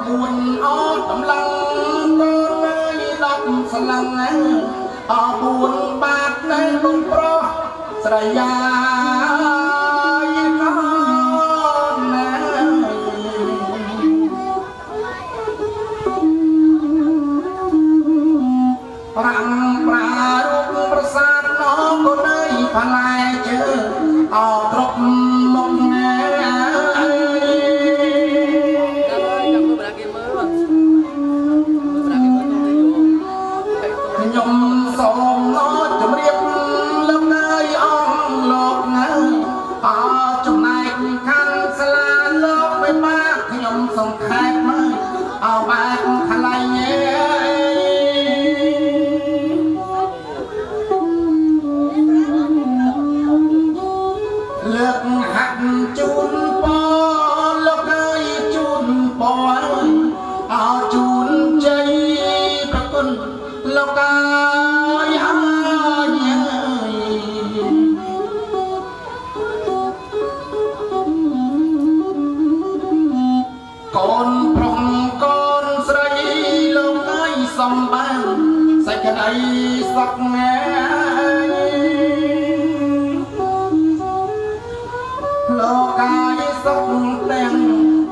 E: buồn tấm lòng con ơi đọc sân lăng buồn bạc nên con pro sợi dài con răng bà rút prasad nó con ơi phá lại chứ trọc một nhung sông nó chấm riết lớp nơi ông lột trong này khăn xa la lớp với bác nhung sông khát mới bác khăn lại nhé lược hạt chun po lớp nơi chun po chun chay các con lâu cay con prong con sấy lâu cay sầm ban say cái này sắc nghe lâu cay sắc đen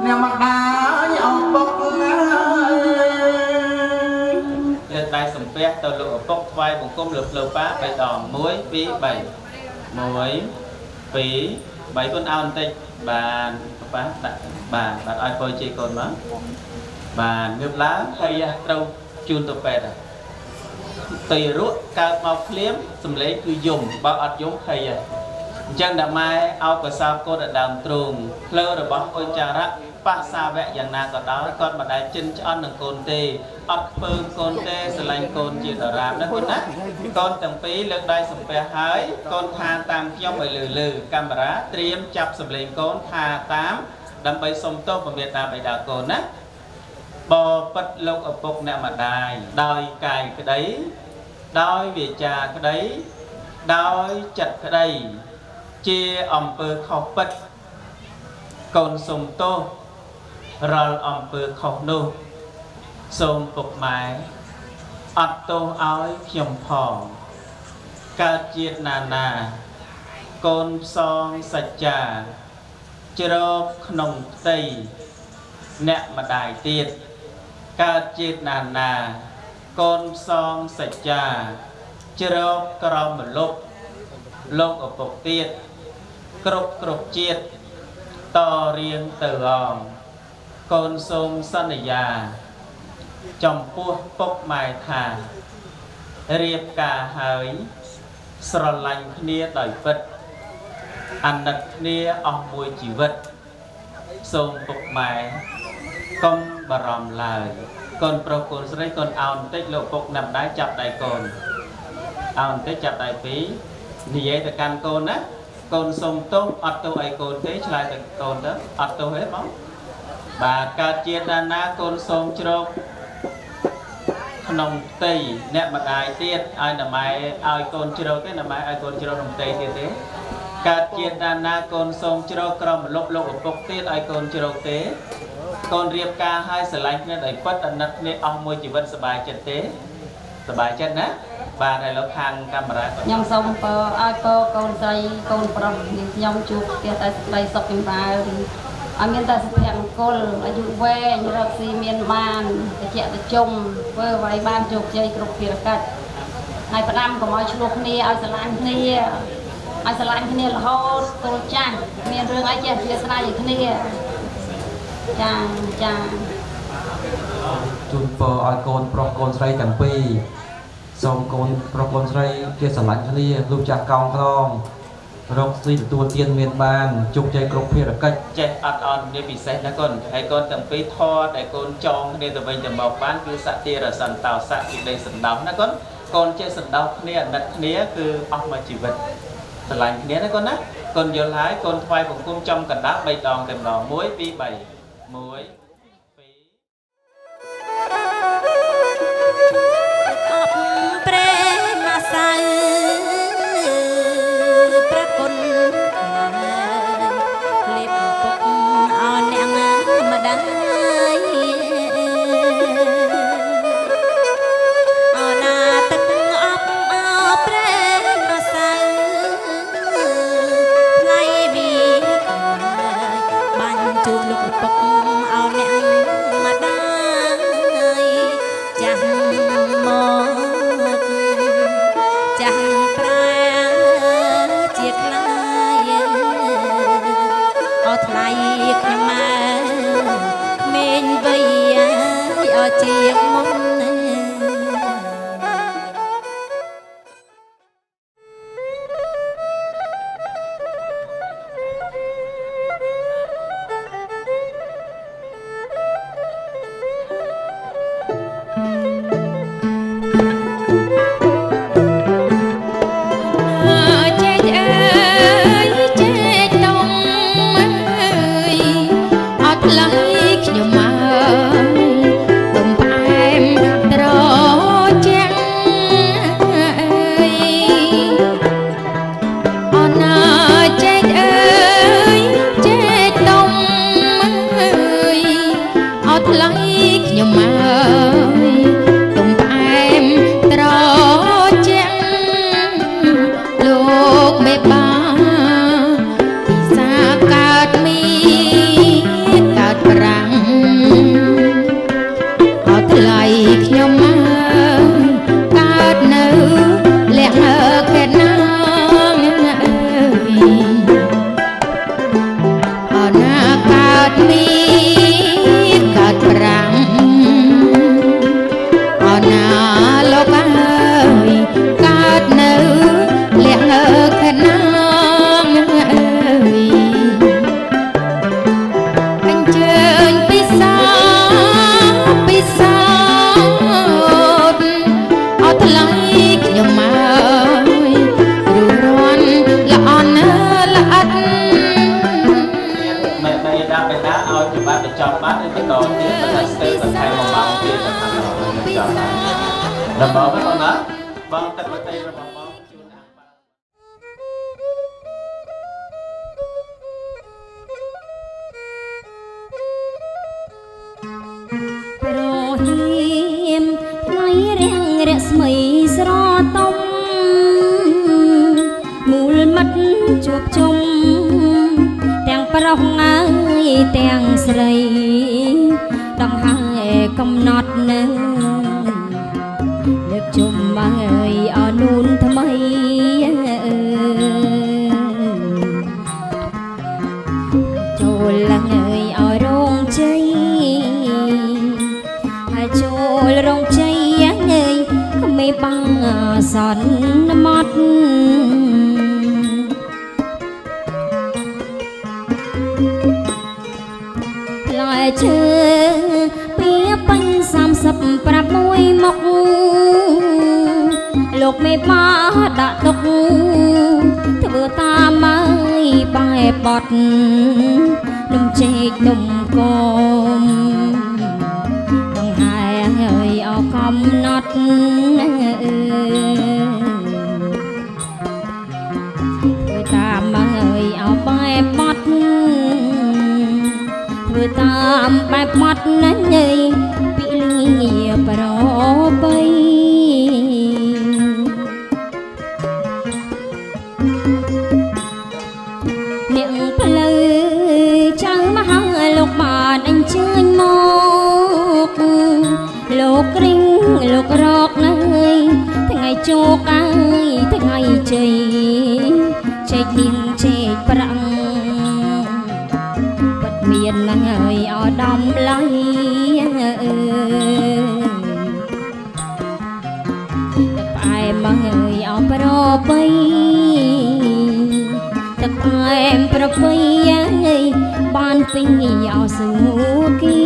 E: nè mặt đá ao bốc
C: đai sầm pé tàu lụa bốc vai bụng cung lụp lụp bá bảy đòn muối phí bảy muối phí bảy con ao tây bà bà ai phơi chị còn má bà ngược lá hay trâu chun tụp pẹt tùy ruột cao màu liếm sầm lấy cứ dùng bao ắt giống hay chân đã mai ao của sao cô đã đàm truồng lơ rồi bóc ôi cha rắc bác xa vẽ dạng nào có đó con mà đại chân cho ăn được cồn tê ớt phương cồn tê sờ lanh cồn chỉ ở rạp đó con á con từng phí lược đây sầm pè hái con tha tam trong bảy lừ camera triêm chập sầm lên con tha tám đâm bay sông tốt và Việt Nam bảy đảo cồn á bò bật lục ở bục nè mà đòi cài cái đấy đòi về trà cái đấy đòi chặt cái đây chia ẩm bơ khóc bật cồn sông tô rồi ẩm bơ khóc nô sông bục mái ớt tô áo khiêm phò ca chiết nà cồn song sạch trà chơ nồng tây nẹ mà đại tiệt ca chiết nà cồn song sạch trà chơ crom lục ở bục tiệt cục chiết to riêng từ con sông sân già trong pua bốc mài thả riệp cả hơi sờ lạnh nia đòi vật ăn đặt nia mùi chỉ vật sông bốc mài công bà ròm lời con pro con sấy con ao tích lộ bốc nằm đáy chập đại cồn ao tích chập đại phí thì vậy là can con á con sông tốt ớt tô ai con thế lại là con đó ớt tô hết bóng bà ca chia đa na con sông trâu nồng tây nè mặt ai tiết ai là mai ai con trâu cái là mai ai con trâu nồng tây tiết thế ca chia đa na con sông trâu cầm lục ở bốc tiết ai con trâu thế con riệp ca hai sợi lạnh nên đẩy quất ẩn nát nên ông môi chỉ vẫn sờ bài chân thế sờ bài chân á bà này nó khang camera
F: nhom sông ai con dây con prom nhom chụp kia tại đây sọc kim bài anh miền ta sẽ thèm côn ở dụ ve như là xi miền man để chẹt để chung với vài ban chụp chơi cục kia cắt ngày phần năm của mọi chuột này ai sẽ làm kia là hot tôi chăng miền rương ai chơi phía sau này kia chàng
G: chun phở ai con sấy chẳng pi xong con sấy kia sản lạnh kia lúc chặt cong không rộng xin tua tiên miền ban chụp chơi cục phía cách
C: chạy on để bị xét đó con hay con tầm phí tho để con chong nên tụi mình tầm bảo bán cứ sạ tia là sẵn tàu sạ thì đây sẵn đóng đó con chơi sẵn đóng này đặt này cứ ông mà chỉ vật sản lạnh này đó con á con vô lái con thoai cũng cung trong cần đá bay đòn kèm đỏ muối vi bảy muối
F: ខ្ញុំមកមេញវៃអើជាមុន
B: របស់បងណាបងទឹកប្រទេសរបស់បងជួនអាប់
F: ប្រហៀមថ្ងៃរាំងរស្មីស្រទុំមូលមិត្តជួបជុំទាំងប្រុសហើយទាំងស្រីដង្ហើយកំណត់នៅលើកជុំហើយអនូនថ្មីចូលឡើងហើយឲ្យរងជ័យហើយចូលរងជ័យហើយគ្មេបាំងសន្មត់ផ្លែឈើពីបាញ់30ប្រាប់មួយមកលោកមេបាដាក់ទុកធ្វើតាមហើយបែបបត់នំចេកនំកមដងហើយហើយអកំណត់ធ្វើតាមហើយអបែបបត់ធ្វើតាមបែបបត់ណាស់ញ៉ៃពីលីប្របីអ្នកផ្លូវចៅមហាលោកបានអញ្ជើញមកលោកគ្រីងលោករកនៅថ្ងៃជោគហើយថ្ងៃជ័យជែកនាងជែកប្រាំងបាត់មានណាស់ហើយអដំឡៃផ្អែមមកហើយអប្របីទឹកផ្អែមប្របីហើយបានពេញអស៊ូគី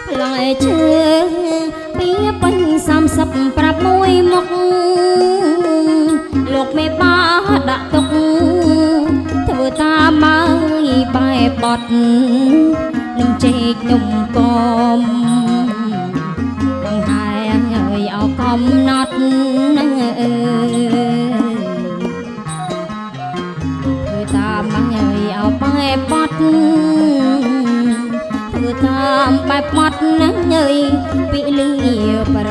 F: ផ្លែឈើពីបាញ់30ប្រាប់មួយមកលោកមេបាដាក់ទុកធ្វើតាមហើយបែប
H: បត់នឹងជែកនំកុំដង្ហែងអើយអោកំណត់នឹងធ្វើតាមអើយអោបែបបត់ធ្វើតាមបែបបត់នឹងអើយពីលីប្រ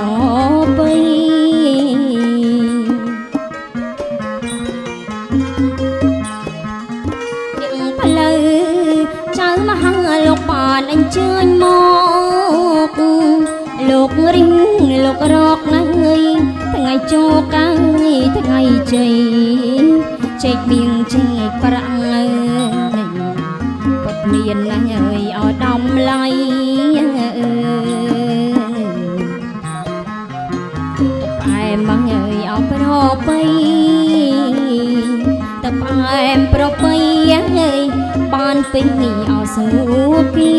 H: បីលោកបានអញ្ជើញមកលោករិះលោករកណាស់ថ្ងៃចូលកាយថ្ងៃជ័យជែកបៀងជែកប្រាក់ពុតមានណាស់អើយអោដំឡៃផ្អែមមកអើយអោប្របីតែផ្អែមប្របីអើយបានពេញអោសួគី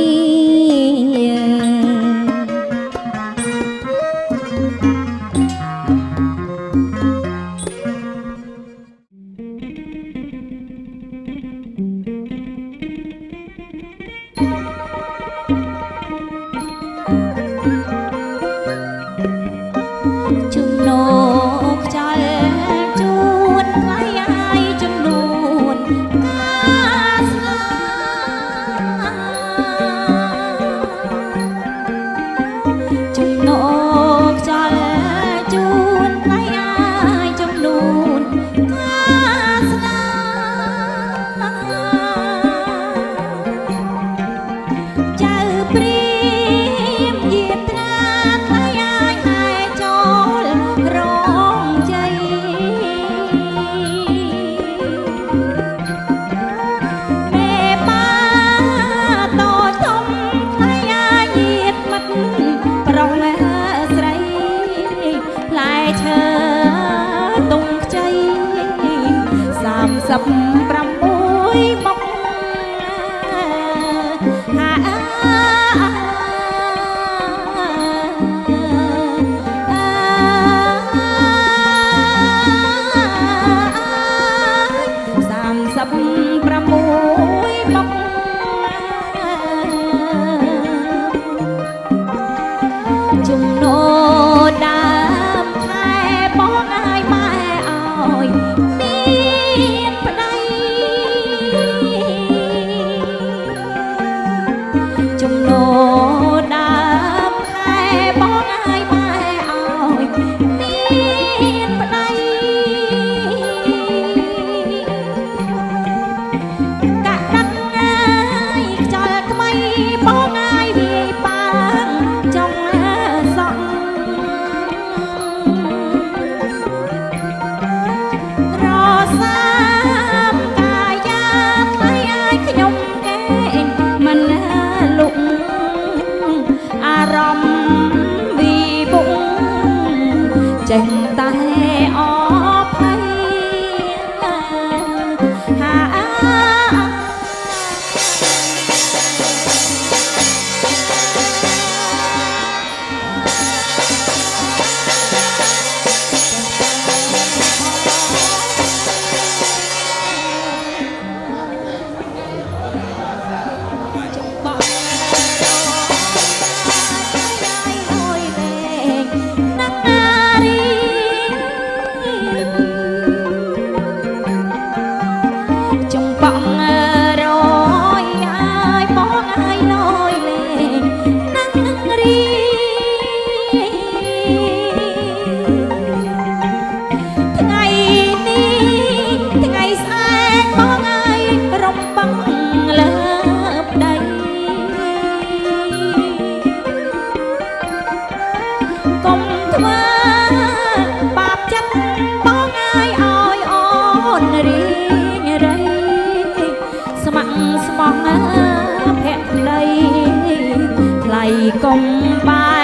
H: កុំបែ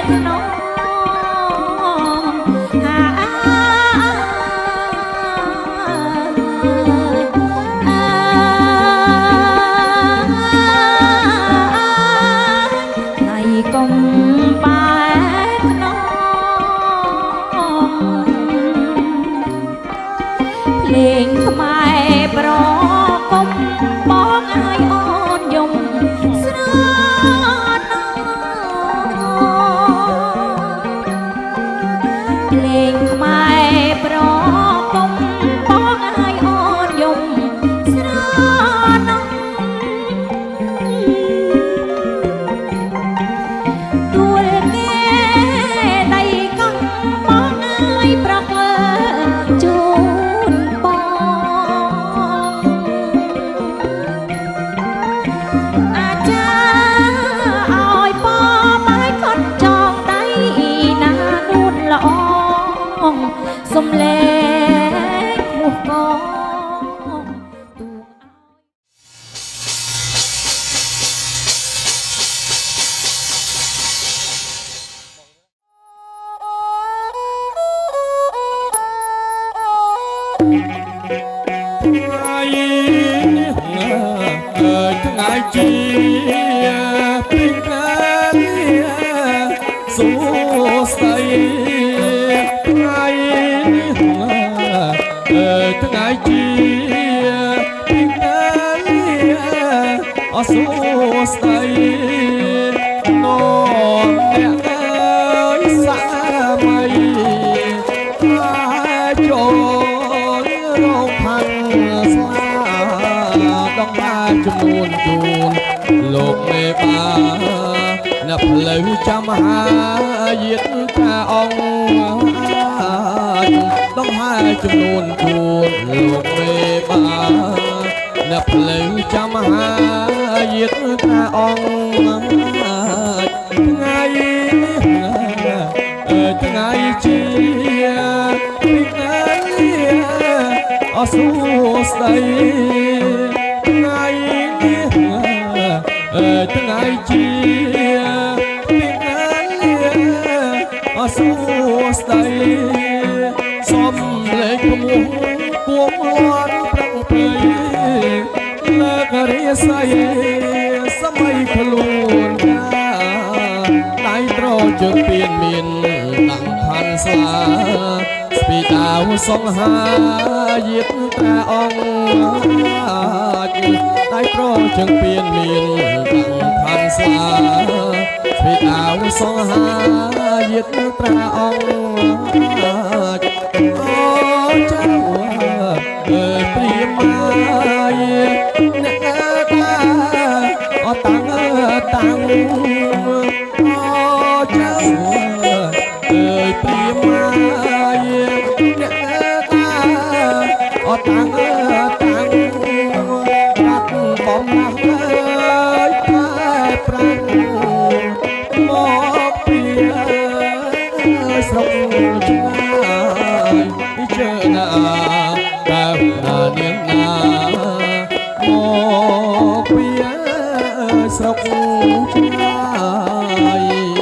H: កណោភ្លេងខ្មែរប្រកុំបងអើយអូ សំលេងមុខកង
A: ថ្ងៃជាពីកាសួស្ដីថ្ងៃនេះថ្ងៃជាពីកាអសួស្ដីនោមអ្នកអើយសាមីចូលរងផាន់ស្លាដងបានចំនួនជូនលោកមេបាអ្នកផ្លូវចាំហាយាតថាអង្គដងហើយចំនួនជូនលោកមេបាអ្នកផ្លូវចាំហាយាតថាអង្គថ្ងៃថ្ងៃជាពីថ្ងៃអសួស្ដីថ្ងៃនេះថ្ងៃជាពីថ្ងៃអសួស្ដីសំលេងគំងគួងលាន់ប្រឹងព្រៃលើករាសីសម័យខ្លួនដៃត្រជើងពៀនមានដាំផាន់ស្លាស្ពីដាវសង្ហាយាតត្រាអង្គដៃត្រជើងពៀនមានដាំផាន់ស្លាស្ពីដាវសង្ហាយាតត្រាអង្គអូចៅព្រាមាយអ្នកតាអតាំងតាំងអូចៅព្រាមាយអ្នកតាអតាំងតាំងកាត់បំណាស់តែប្រាំមកពីស្រុកឆ្ងាយជើណាកាវនានាងណាមកពីស្រុកឆ្ងាយ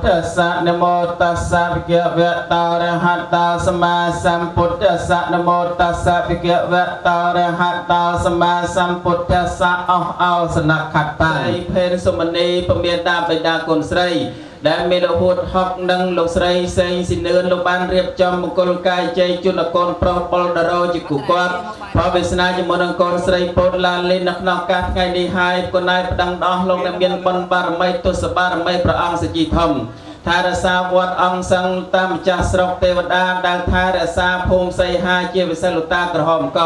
B: ទ្ធសៈនមោតស្សៈវិជ្ជវតោរហតោសម្មាសម្ពុទ្ធស្សៈនមោតស្សៈវិជ្ជវតោរហតោសម្មាសម្ពុទ្ធស្សៈអស់អោសនខត្តតាភេនសុមនីពមៀនតាបិតាគុណស្រីដែលមានលោកហួតហុកនិងលោកស្រីសេងស៊ីនឿនលោកបានរៀបចំមង្គលកាយជ័យជូនកូនប្រុសបុលដរោជាគូគាត់ប្រវាសនាជាមួយនឹងកូនស្រីពោតឡានលីននៅក្នុងឱកាសថ្ងៃនេះហើយកូនឯងប្តឹងដោះលោកអ្នកមានបុណ្យបារមីទុសបារមីព្រះអង្គសជីធំថែរក្សាវត្តអង្គសង្ឃតាមម្ចាស់ស្រុកទេវតាដែលថែរក្សាភូមិសីហាជាវិសិលតាក្រហមក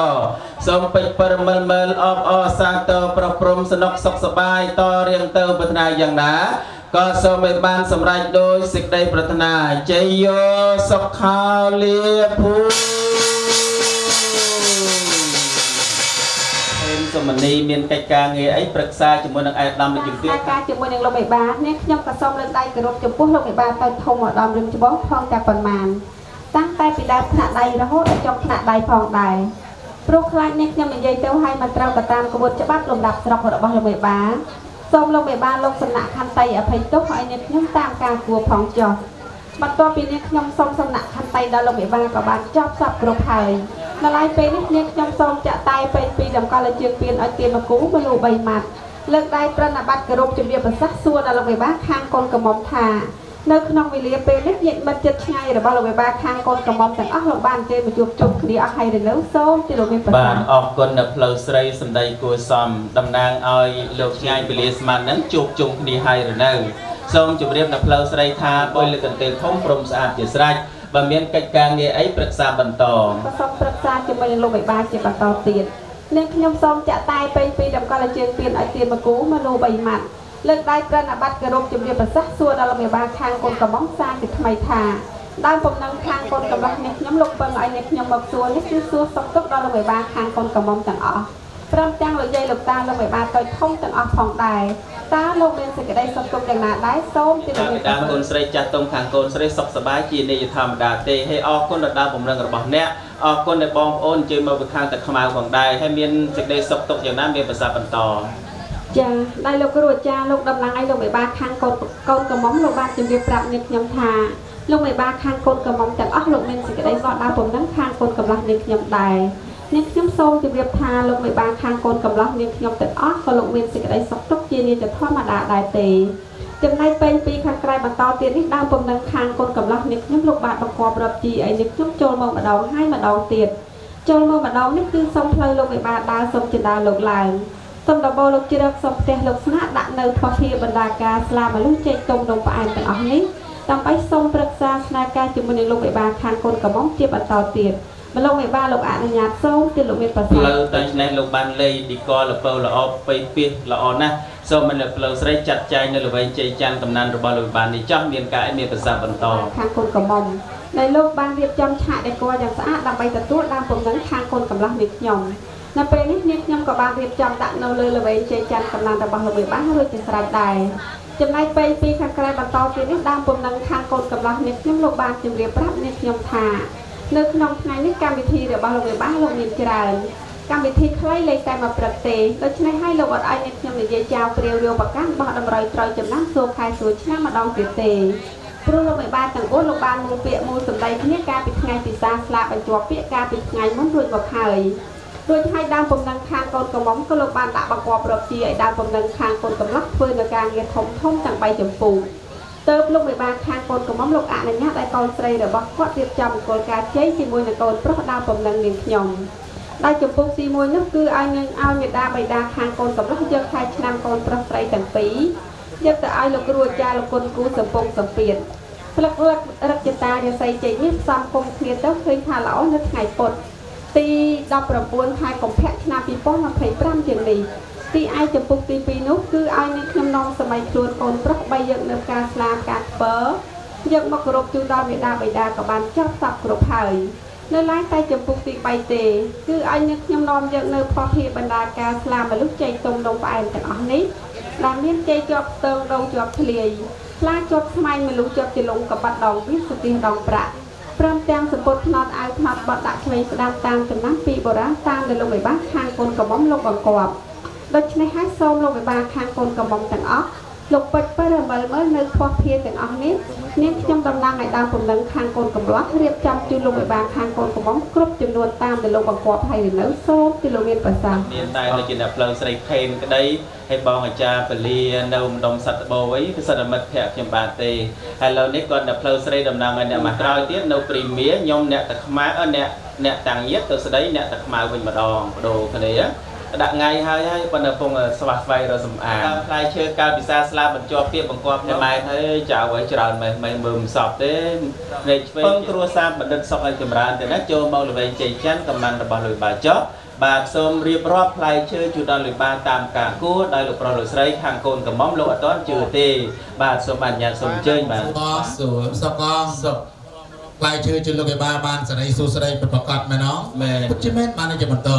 B: សូមពេចពរមិលមើលអបអសាទរប្រព្រំសនុកសុខសប្បាយតរៀងទៅប្រាថ្នាយ៉ាងណាក៏សូមឲ្យបានសម្រេចដោយសេចក្តីប្រាថ្នាជ័យយោសុខាលាភូសុមនីមានកិច្ចការងារអីប្រឹក្សាជាមួយនឹងឯកឧត្តមនាយកទៀត
F: ការជាមួយនឹងលោកមេបានេះខ្ញុំក៏សូមលើកដៃគោរពចំពោះលោកមេបាទៅធំឧត្តមរឹងច្បងផងតែប៉ុន្មានតាំងតែពីដើមថ្នាក់ដៃរហូតដល់ចុងថ្នាក់ដៃផងដែរព្រោះខ្លាចនេះខ្ញុំនិយាយទៅឲ្យមិនត្រូវទៅតាមក្បួនច្បាប់លំដាប់ស្រុករបស់លោកមេបាសូមលោកមេបាលោកសំណាក់ខន្តីអភ័យទោសឲ្យអ្នកខ្ញុំតាមការគួរផងចុះបន្ទាប់ពីនេះខ្ញុំសូមសំណាក់ខន្តីដល់លោកមេបាក៏បានចប់សពគ្រប់ហើយនៅឡើយពេលនេះអ្នកខ្ញុំសូមចាក់តែពេញពីតម្កល់ជើងពៀនឲ្យទៀនមកគូមលូ3ម៉ាត់លើកដៃប្រណិប័តគោរពជំរាបប្រសាសន៍សួរដល់លោកមេបាខាងកូនកំមុំថានៅក្នុងវេលាពេលនេះញាតិមិត្តជិតឆ្ងាយរបស់លោកមេបាខាងកូនកំមុំទាំងអស់លោកបានអញ្ជើញមកជួបជុំគ្នាអស់ហើយនៅសូមទីលោកមេប្រសា
B: បានអរគុណនៅផ្លូវស្រីសម្ដីគួរសមតំណាងឲ្យលោកឆ្ងាយវេលាស្មាននឹងជួបជុំគ្នាហើយនៅសូមជម្រាបនៅផ្លូវស្រីថាបុយលើកន្ទេលធំព្រមស្អាតជាស្រេចបើមានកិច្ចការងារអីប្រឹក្សាបន្ត
F: សូមប្រឹក្សាជាមួយនឹងលោកមេបាជាបន្តទៀតអ្នកខ្ញុំសូមចាក់តែពេញពីតម្កល់ជើងពៀនឲ្យទៀនមកគូមលូ3ម៉ាត់លើកដៃប្រណិប័តគោរពជំរាបប្រសាសន៍សួរដល់លោកមេបាខាងកូនកំមុំសាជាថ្មីថាដើមពំនឹងខាងកូនកំឡោះនេះខ្ញុំលោកពឹងឲ្យអ្នកខ្ញុំមកសួរនេះគឺសួរសុខទុក្ខដល់លោកមេបាខាងកូនកំមុំទាំងអស់ព្រមទាំងលោកយាយលោកតាលោកមេបាតូចធំទាំងអស់ផងដែរតើលោកមានសេចក្តីសុខទុក្ខយ៉ាងណាដែរសូមទីលោកមេ
B: តាកូនស្រីចាស់ទុំខាងកូនស្រីសុខសប្បាយជានិច្ចធម្មតាទេហើយអរគុណដល់ដើមពំនឹងរបស់អ្នកអរគុណដល់បងប្អូនជួយមកពីខាងទឹកខ្មៅផងដែរហើយមានសេចក្តីសុខទុក្ខយ៉ាងណាមានប្រសាសន៍បន្ត
F: ចាដែលលោកគ្រូអាចារ្យលោកតំណាងឲ្យលោកមេបាខាងកូនកំមុំលោកបានជម្រាបប្រាប់អ្នកខ្ញុំថាលោកមេបាខាងកូនកំមុំទាំងអស់លោកមានសេចក្តីសុខដើមពំនឹងខាងកូនកំឡោះនេះខ្ញុំដែរអ្នកខ្ញុំសូមជម្រាបថាលោកមេបាខាងកូនកំឡោះនាងខ្ញុំទាំងអស់ក៏លោកមានសេចក្តីសុខទុក្ខជានិច្ចធម្មតាដែរទេចំណែកពេញពីខាងក្រៅបន្តទៀតនេះដើមពំនឹងខាងកូនកំឡោះនាងខ្ញុំលោកបានបង្គាប់រាប់ជីឲ្យនាងខ្ញុំចូលមកម្ដងហើយម្ដងទៀតចូលមកម្ដងនេះគឺសូមផ្លូវលោកមេបាដើរសូមចិន្តាលោកឡើងសូមដំបូងលោកជ្រើកសូមផ្ទះលោកស្នាក់ដាក់នៅផុសភាបណ្ដាការស្លាមនុស្សចេកទុំនំផ្អែមទាំងអស់នេះដើម្បីសូមប្រឹក្សាស្នើការជាមួយនឹងលោកមេបាខាងកូនកំមុំជាបន្តទៀតម្លងមេបាលោកអនុញ្ញាតសូមទីលោកមានប្រសាសន៍
B: ផ្លូវតែនេះលោកបានលេឌីកលពៅល្អពេញពីល្អណាស់សូមមិនផ្លូវស្រីចាត់ចែងនៅល្វែងជ័យច័ន្ទកំណានរបស់លោកបាននេះចាស់មានការមានប្រសាសន៍បន្ត
F: ខាងកូនកំមុំដែលលោកបានរៀបចំឆាកដេកយ៉ាងស្អាតដើម្បីទទួលដើមពំនឹងខាងកូនកំឡោះនេះខ្ញុំនៅពេលនេះនាងខ្ញុំក៏បានរៀបចំដាក់នៅលើល្វែងជ័យច័ន្ទកំណានរបស់លោកមេបារួចជាស្រេចដែរចំណែកពេលពីខាងក្រៅបន្តទៀតនេះដើមពំនឹងខាងកូនកំឡោះនេះខ្ញុំលោកបានជម្រាបប្រាប់នាងខ្ញុំថានៅក្នុងថ្ងៃនេះកម្មវិធីរបស់លោកមេបាលោកមានច្រើនកម្មវិធីខ្លីលេខតែមួយព្រឹកទេដូច្នេះហើយលោកអត់ឲ្យអ្នកខ្ញុំនិយាយចោលព្រាវរាវប្រកាន់បោះតម្រូវត្រូវចំណាំសួរខែសួរឆ្នាំម្ដងទៀតទេព្រោះលោកមេបាទាំង4លោកបានមូលពាក្យមូលសម្ដីគ្នាកាលពីថ្ងៃពិសាស្លាប់បញ្ជាប់ពាក្យកាលពីថ្ងៃមុនរួចមកហើយដើមពំនឹងខាងកូនកំមុំក៏លោកបានដាក់បង្គាប់រាប់ជាឲ្យដើមពំនឹងខាងកូនកំឡោះធ្វើនៅការងារធំទាំង3ចម្ពោះទៅលោកមេបាខាងកូនកំមុំលោកអនុញ្ញាតឲ្យកូនស្រីរបស់គាត់រៀបចំមង្គលការជ័យជាមួយនឹងកូនប្រុសដើមពំនឹងនាងខ្ញុំដែលចម្ពោះទី1នោះគឺឲ្យមេដាបៃតាខាងកូនកំឡោះយកខែឆ្នាំកូនប្រុសស្រីទាំងពីរយកទៅឲ្យលោកគ្រូអាចារ្យលោកគុណគូសំពងសំពៀនផ្លឹករកចតារស័យជ័យនេះផ្សំគុំគ្នាទៅឃើញថាល្អនៅថ្ងៃពុធទី19ខែកុម្ភៈឆ្នាំ2025ជាងនេះទីឯចម្ពោះទី2នោះគឺឲ្យនាងខ្ញុំនាំសម័យខ្លួនកូនប្រុស3យកនៅការស្លាការធ្វើយកមកគោរពជូនដល់មេដាបៃតាក៏បានចប់សពគ្រប់ហើយនៅឡើយតែចម្ពោះទី3ទេគឺឲ្យនាងខ្ញុំនាំយកនៅផុសភាបណ្ដាការស្លាមនុស្សចេកទុំនំផ្អែមទាំងអស់នេះដែលមានចេកជាប់ស្ទងដងជាប់ធ្លាយខ្លាជាប់ស្មែងមនុស្សជាប់ជាលងកបាត់ដងវាសុទាដងប្រាក់ព្រមទាំងសម្ពុតផ្នត់អាវផ្នត់បត់ដាក់ឆ្វេងស្ដាំតាមចំណាំពីបុរាណតាមដែលលោកមេបាខាងកូនកំមុំលោកបង្គាប់ដូច្នេះហើយសូមលោកមេបាខាងកូនកំមុំទាំងអស់
I: លោកពេជ្រ7 7មើលនៅខ្វះភាទាំងអស់នេះនាងខ្ញុំតំណាងឲ្យដើមពំនឹងខាងកូនកំលោះរៀបចំជូនលោកវិបាលខាងកូនកំមុំគ្រប់ចំនួនតាមដែលលោកបង្គាប់ឲ្យនៅសូមទីលោកមានប្រសាសន៍
C: មានតែដូចជាអ្នកផ្លូវស្រីខេនក្តីហើយបងអាចារ្យពលានៅម្ដុំសត្វត្បូងអីគឺសិទ្ធិមិត្តភក្តិខ្ញុំបានទេហើយឥឡូវនេះគាត់អ្នកផ្លូវស្រីតំណាងឲ្យអ្នកមកក្រោយទៀតនៅព្រីមៀខ្ញុំអ្នកតាខ្មៅអ្នកតាំងញាតទៅស្ដីអ្នកតាខ្មៅវិញម្ដងបដូរគ្នាដាក់ថ្ងៃហើយប៉ុន្តែពងស្វះស្វែងរកសំអាងផ្លែឈើកាលពិសាស្លាបញ្ជាប់ពាក្យបង្គាប់ខ្ញុំម៉ែហើយចៅឲ្យច្រើនមិនមើលមិនសពទេរែកឆ្វេងពងគ្រួសារបណ្ឌិតសុកឲ្យចម្រើនទៅណាចូលមកល្វែងជ័យច័ន្ទកំណានរបស់លោកបាចុះបាទសូមរៀបរាប់ផ្លែឈើជូនដល់លោកបាតាមការគួរដោយលោកប្រុសលោកស្រីខាងកូនកំមុំលោកអត់ទាន់ជឿទេបាទសូមអនុញ្ញាតសូមអញ្ជើញបាទ
E: សួរសុកសុកផ្លែឈើជូនលោកបាបានសេរីសួស្តីប្រកាសមែនអត់មែនពិតជាមែនបានជាបន្ត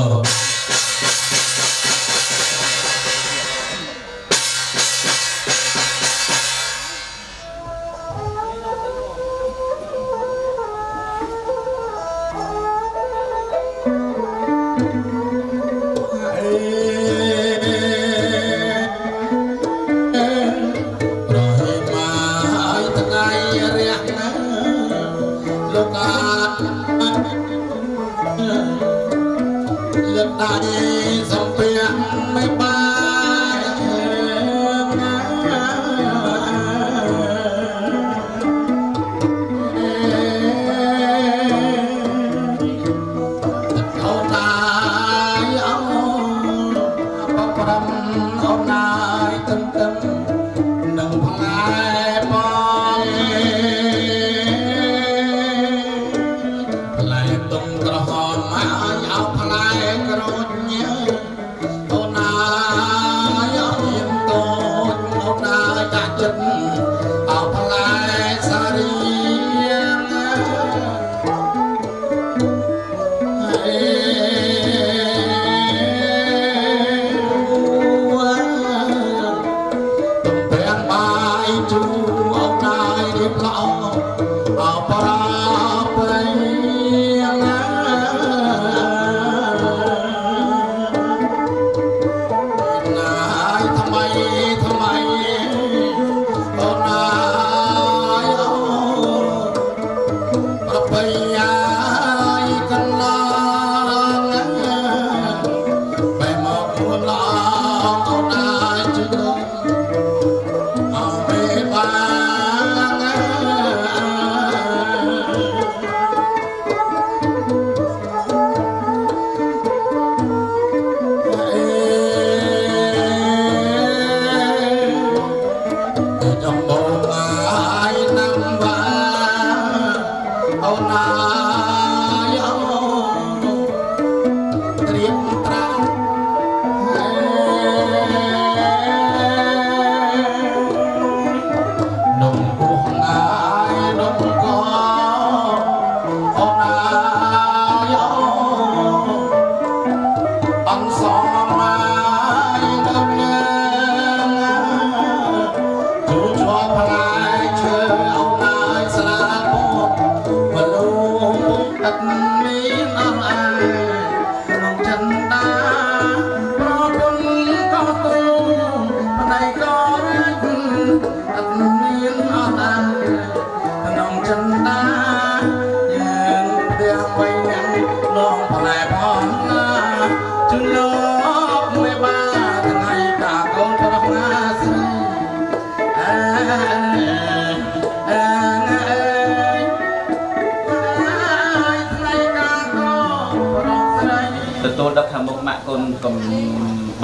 C: ទទួលដឹកខាងមុខម៉ាក់កូនកំ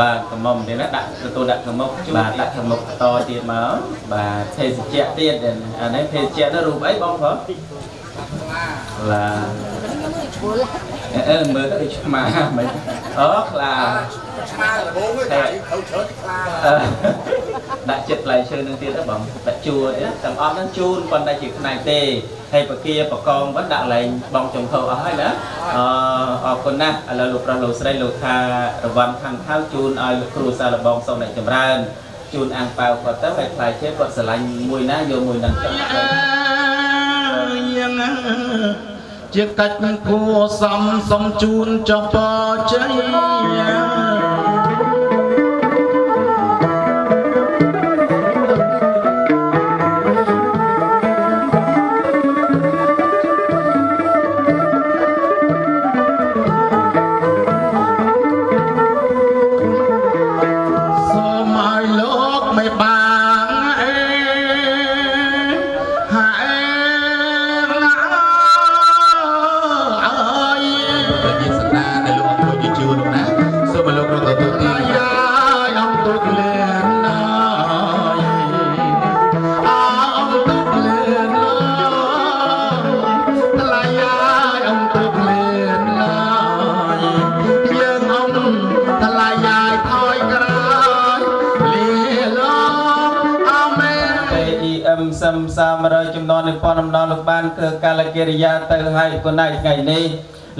C: បាទកំមុំនេះណាដាក់ទទួលដាក់ខាងមុខបាទដាក់ខាងមុខតទៀតមកបាទភេសជ្ជៈទៀតអានេះភេសជ្ជៈនោះរូបអីបងប្រុសឡាមើលទៅឆ្មាមិនអូខ្លាឆ្មាល្បងតែត្រូវជើខ្លាដាក់ចិត្តផ្លែឈើនឹងទៀតទៅបងដាក់ជួរទៀតទាំងអស់ហ្នឹងជូនប៉ុន្តែជាផ្នែកទេហើយបកាបកងវិញដាក់លែងបងចំហអស់ហើយណាអរគុណណាស់ឥឡូវលោកប្រុសលោកស្រីលោកថារវ័នខាងខៅជូនឲ្យលោកគ្រូសាលបងសូមអ្នកចម្រើនជូនអាំងប៉ាវគាត់ទៅហើយផ្លែឈើគាត់ស្រឡាញ់មួយណាយកមួយហ្នឹងចុះ
E: ជាកាច់គួសំជូនចុះបជ័យ
C: សាមរយចំនួននៃប៉ុនអំណរលោកបានធ្វើកាលកិរិយាទៅឲ្យគុណថ្ងៃនេះ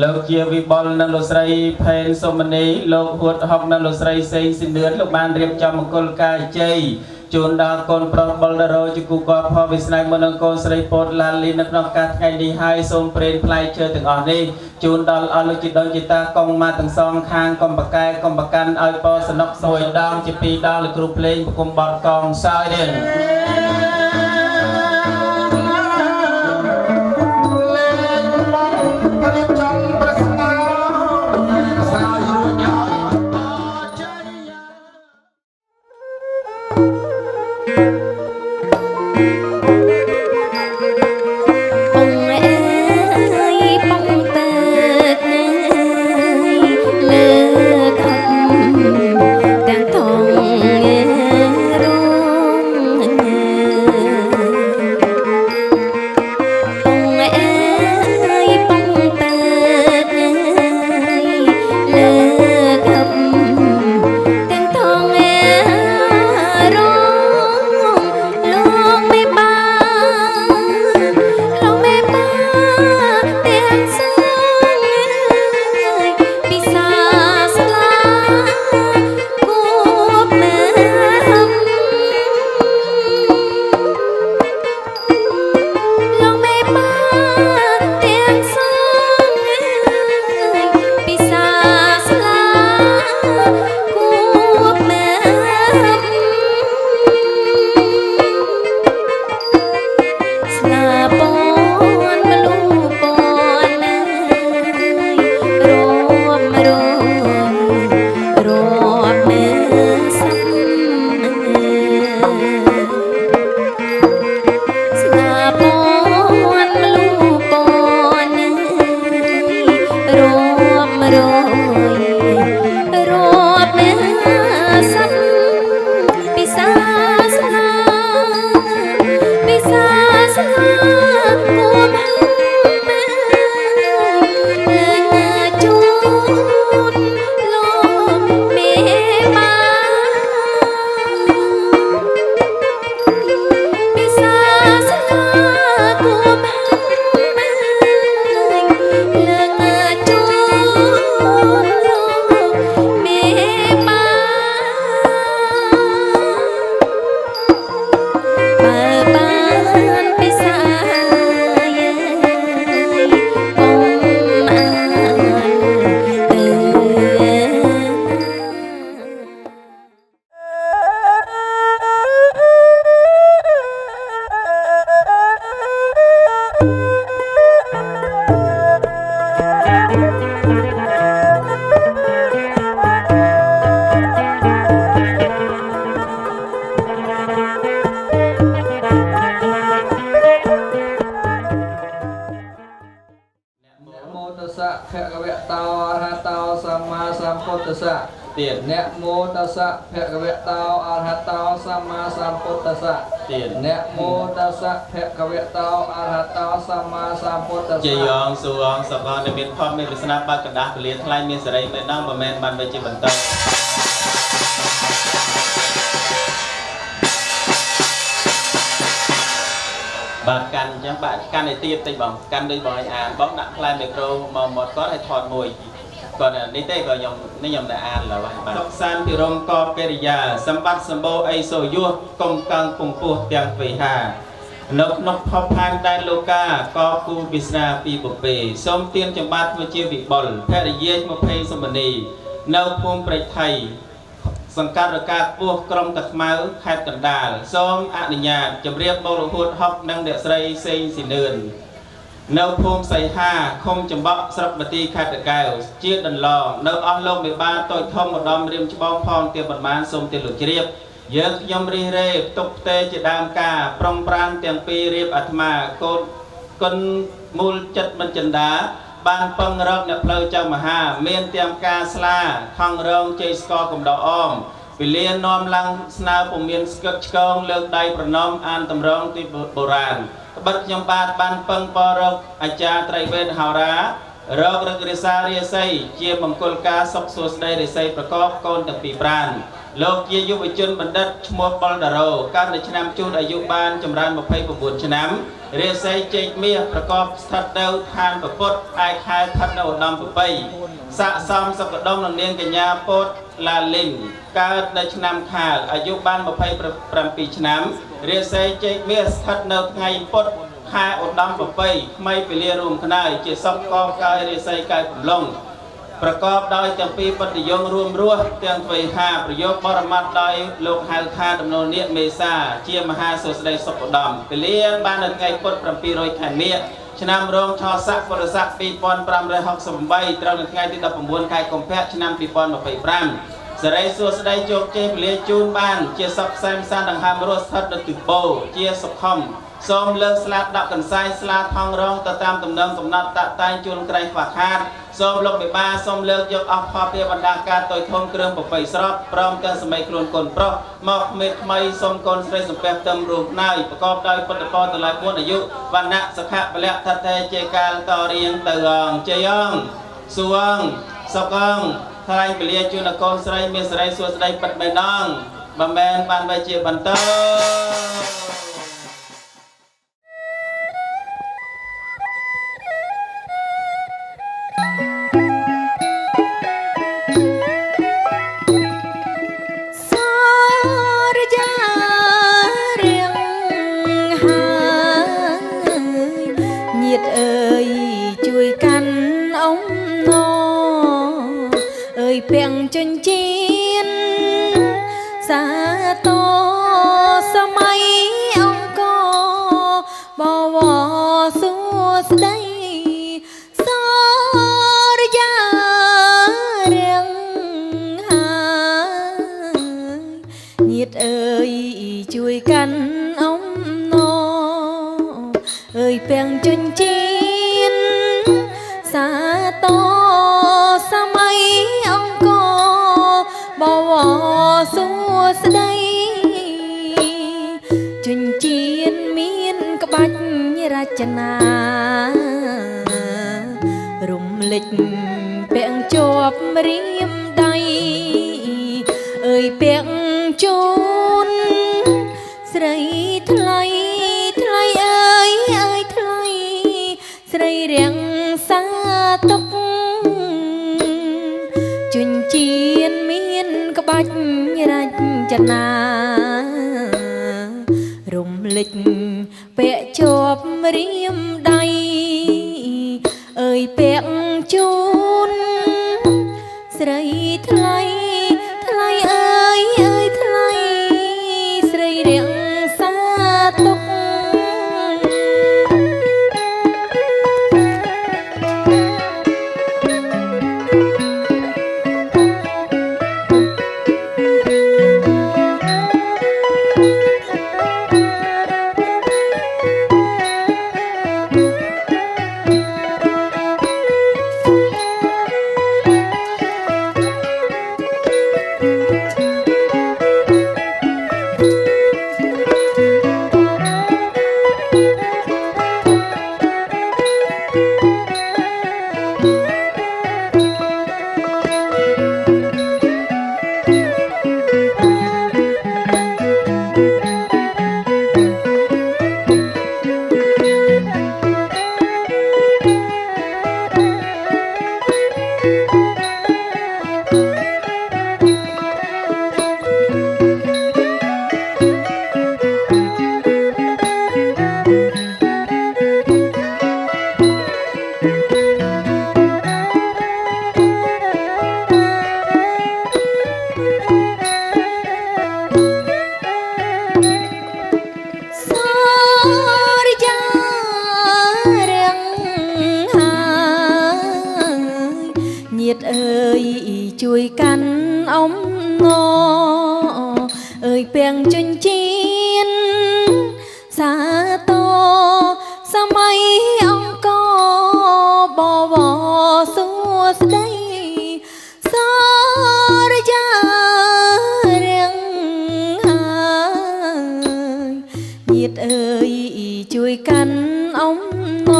C: លោកជាវិបុលនិងលោកស្រីផេនសុមនីលោកហួតហុកនិងលោកស្រីសេងស៊ីនឿនលោកបានរៀបចំមង្គលការជ័យជូនដល់កូនប្រុសបុលដរោជាគូកប់ផលវិស្នៃមុននឹងកូនស្រីពោតឡាលីនៅក្នុងការថ្ងៃនេះហើយសូមព្រេនផ្លែឈើទាំងអស់នេះជូនដល់អស់លោកជីដូនជីតាកងមកទាំងសងខាងកំបកែកំបកាន់ឲ្យពរសនុកសួយដងជាពីរដងលោកគ្រូភ្លេងប្រគំបទកងសើយនេះ tiền nè mô tassa bhagavato arahato samma sambuddhassa tiền nè mô tassa bhagavato arahato samma sambuddhassa ជាយងសួងសភនៅមានផមមានវាសនាបាកដាស់ពលាថ្លៃមានសេរីមិនដឹងមិនមែនបានទៅជាបន្តបាទកាន់អញ្ចឹងបាទកាន់ឲ្យទៀតតិចបងកាន់ដូចបងឲ្យអានបងដាក់ផ្លែមីក្រូមកមាត់គាត់ឲ្យថតមួយគាត់នេះទេក៏ខ្ញុំតែអានឡើយបាទសុខសាន្តពិរមកកិរិយាសម្បត្តិសម្បូរអីសូយុះកុំកឹងពងពោះទាំងទ្វេហានៅក្នុងផផានដែនលោកាក៏គូវិស្នាពីពពេសូមទានចម្បាត់ធ្វើជាវិបុលភរិយា20សមនីនៅភូមិព្រៃថៃសង្កាត់រកាពោះក្រុងតាខ្មៅខេត្តកណ្ដាលសូមអនុញ្ញាតជម្រាបបរហួតហុកនិងអ្នកស្រីសេងស៊ីនឿននៅភូមិសៃហាឃុំចំបក់ស្រុកបាទីខេត្តតាកែវជាដន្លងនៅអស់លោកមេបានតូចធំម្ដងរៀមច្បងផងទៀតប៉ុន្មានសូមទៀតលោកជ្រាបយើងខ្ញុំរិះរេទុកផ្ទេជាដើមការប្រុងប្រាំទាំងពីររៀបអាត្មាកូនគុណមូលចិត្តមិនចិន្តាបានពឹងរកអ្នកផ្លូវចៅមហាមានទាំងការស្លាខំរងជ័យស្គរកំដៅអមពីលានាំឡើងស្នើពុំមានស្កឹកឆ្កងលើកដៃប្រណម្យអានតម្រងទីបុរាណត្បិតខ្ញុំបាទបានពឹងបរកអាចារ្យត្រីវេទហោរារករករិសារាសីជាមង្គលការសុខសួស្តីរិស័យប្រកបកូនទាំងពីរប្រាន លោកជាយុវជនបណ្ឌិតឈ្មោះបុលតារ៉ូកើតនៅឆ្នាំជូនអាយុបានចម្រើន29ឆ្នាំរាសីចេកមាសប្រកបស្ថិតនៅឋានប្រពុតឯខែស្ថិតនៅឧត្តមប្របីស័កសមសុកដុមនិងនាងកញ្ញាពោតឡាលីនកើតនៅឆ្នាំខាលអាយុបាន27ឆ្នាំរាសីចេកមាសស្ថិតនៅថ្ងៃពុធខែឧត្តមប្របីថ្មីពលារួមខ្នើយជាសុខកបកាយរាសីកាយកំឡុងប្រកបដោយទាំងពីរបទយងរួមរស់ទាំងទ្វេហាប្រយោគបរមត្តដោយលោកហៅថាដំណូលនាគមេសាជាមហាសួស្តីសុខឧត្តមពលាបាននៅថ្ងៃពុធ700ខែមិញឆ្នាំរោងឆស័កពុរស័ក2568ត្រូវនៅថ្ងៃទី19ខែកុម្ភៈឆ្នាំ2025សេរីសួស្តីជោគជ័យពលាជូនបានជាសពផ្សេងផ្សាដង្ហើមរស់ស្ថិតនៅទិសបូជាសុខំសូមលើកស្លាប់ដាក់កន្សែងស្លាថងរងទៅតាមដំណឹងកំណត់តាក់តែងជួនក្រែងខ្វះខាតសូមលោកបិបាសូមលើកយកអស់ផលពាបណ្ដាការតូចធំគ្រឿងប្រពៃស្របព្រមទាំងសម័យខ្លួនកូនប្រុសមកក្មេងថ្មីសូមកូនស្រីសំពះទឹមរួមណៃប្រកបដោយពុទ្ធពរតម្លៃ4អាយុវណ្ណៈសុខៈពលៈថតេជាកាលតរៀងទៅអងជ័យអងសួងសុកអងថ្លែងពលាជូនកូនស្រីមានសេរីសួស្តីពិតមែនអងបើមែនបានបីជាបន្ត
H: ពាំងចិញ្ចៀនសាតោសម័យអង្គរបវសួស្តីសរយារៀងហើយញាតិអើយជួយកាន់អំណអើយពាំងចិញ្ចៀនសាតោសម័យបវសួស្តីចិញ្ចៀនមានក្បាច់រចនារំលេចពាក់ជាប់រៀមដៃអើយពាក់ជូនស្រីថ្លៃថ្លៃអើយអើយថ្លៃស្រីរៀងសាទុកចិញ្ចៀនមានក្បាច់រចនារំលេចពាក់ជាប់រៀមដៃអើយពាក់ជូនស្រីថ្លៃថ្លៃអើយអើយថ្លៃស្រីរៀងសាទុកជួយកាន់អំណអើយពាំងចិញ្ចៀនសាតោសម័យអង្គរបវសួស្តីសរយារៀងហើយញាតិអើយជួយកាន់អំណ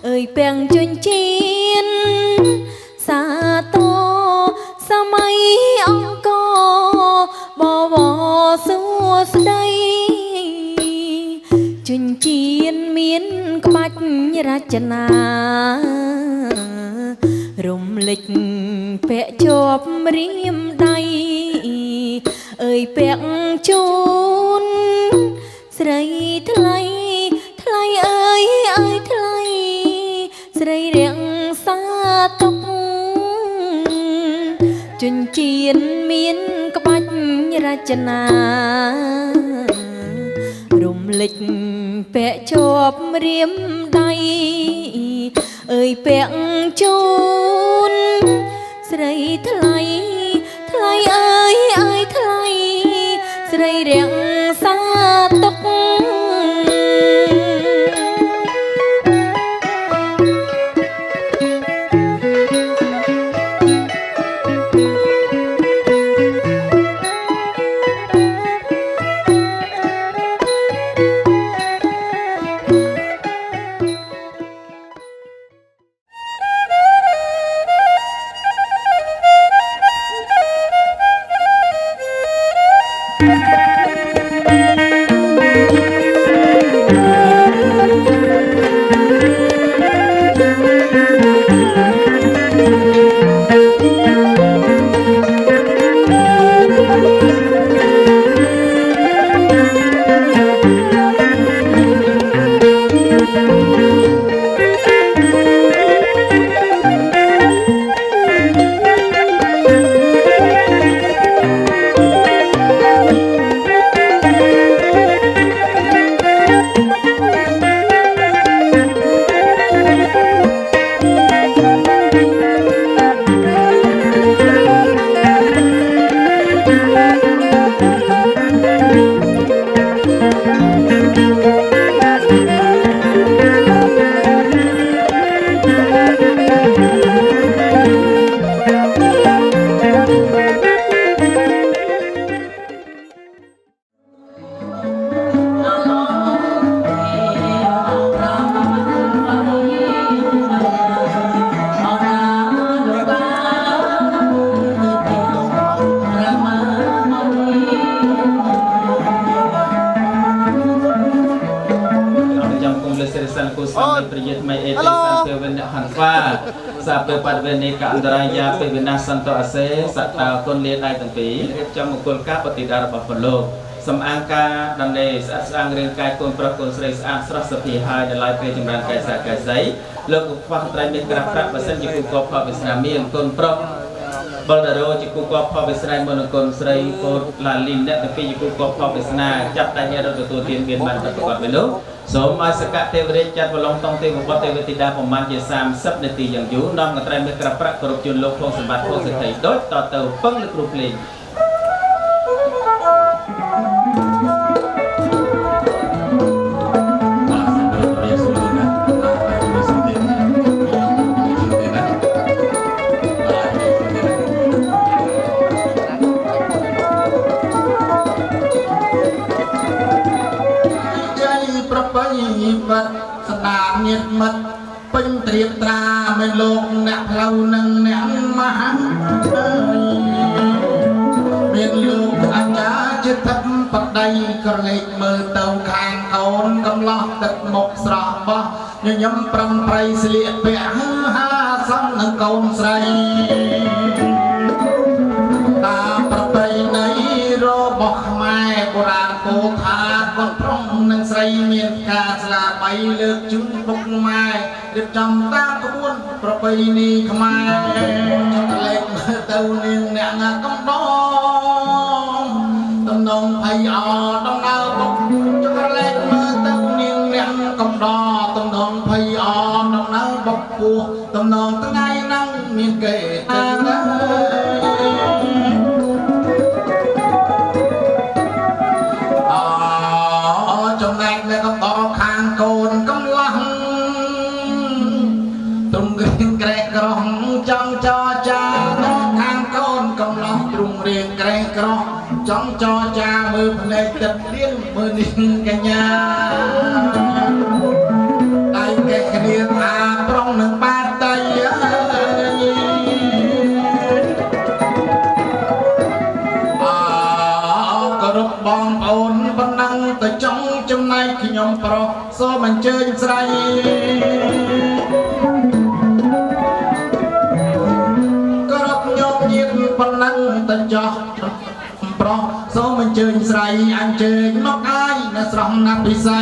H: អើយពាំងចិញ្ចៀនសាតោសម័យអង្គរ ស្ដីជញ្ជៀនមានក្បាច់រចនារំលេចពាក់ជាប់រៀមដៃអើយពាក់ជូនស្រីថ្លៃថ្លៃអើយអើយថ្លៃស្រីរាំងសាទុកជញ្ជៀនមានក្បាច់រចនារំលេចពាក់ជាប់រៀមដៃអើយពាក់ជូនស្រីថ្លៃថ្លៃអើយអើយថ្លៃស្រីរាំងសាទុកសាពើបដិវេនេកអន្តរាយាពេវិណាសន្តអសេសតើគុណលានដៃទាំងពីររៀបចំមង្គលការបតិដារបស់ពលលោកសំអាងការដំណេស្អាតស្អាងរាងកាយកូនប្រុសកូនស្រីស្អាតស្រស់សុភីហើយនៅឡើយពេលចម្រើនកាយសាកាយស័យលោកខ្វះត្រៃមានក្រាស់ប្រាក់បើសិនជាគូកបផលវាសនាមានកូនប្រុសបលតារោជាគូកបផលវាសនាមុនកូនស្រីកូនឡាលីនអ្នកទាំងពីរជាគូកបផលវាសនាចាប់តែរត់ទទួលទានមានបានប្រកបទៅនោះសូមឲ្យសកទេវរាជចាត់ប្រឡងតង់ទេវបុត្រទេវធីតាប្រមាណជា30នាទីយ៉ាងយូរនាំកត្រៃមានក្រាស់ប្រាក់គ្រប់ជូនលោកផងសម្បត្តិផងសេដ្ឋីដូចតទៅពឹងលើគ្រូភ្លេងស្ដារញាតមិត្តពេញត្រៀបត្រាមិនលោកអ្នកផ្លូវនឹងអ្នកមហាមានលោកអញ្ញាចិត្តបដៃក្រឡេកមើលទៅខាងកូនកំឡោះទឹកមុខស្រស់បោះញញឹមប្រំប្រៃស្លៀកពាក់ហាសំនឹងកូនស្រីតាមប្រពៃណីរបស់ខ្មែរបុរាណពោលថាកូនប្រុសនិងស្រីមានការស្លាបីលើកជូនពុកម៉ែរៀបចំតាមក្បួនប្រពៃណីខ្មែរចង់លេខមើលទៅនាងអ្នកណាកំដងតំណងភ័យអដំណើរបុកចង់លេខមើលទៅនាងអ្នកកំដងតំណងភ័យអដំណើរបុកពោះតំណងថ្ងៃហ្នឹងមានគេទៅណាចំណែកនៅកំដរខាងកូនកំឡោះទ្រង់រៀងក្រែកក្រោះចង់ចរចាខាងកូនកំឡោះទ្រង់រៀងក្រែកក្រោះចង់ចរចាមើលភ្នែកទឹកលៀនមើលនេះកញ្ញាដៃកែគ្នាថាប្រុងនឹងបាតៃគោរពបងប្អូន
E: សូមអញ្ជើញស្រីគ្រប់ញោមញាតប៉ុណ្ណឹងទៅចោះប្រុសសូមអញ្ជើញស្រីអញ្ជើញមកអាយនៅស្រស់ណាស់ពិសី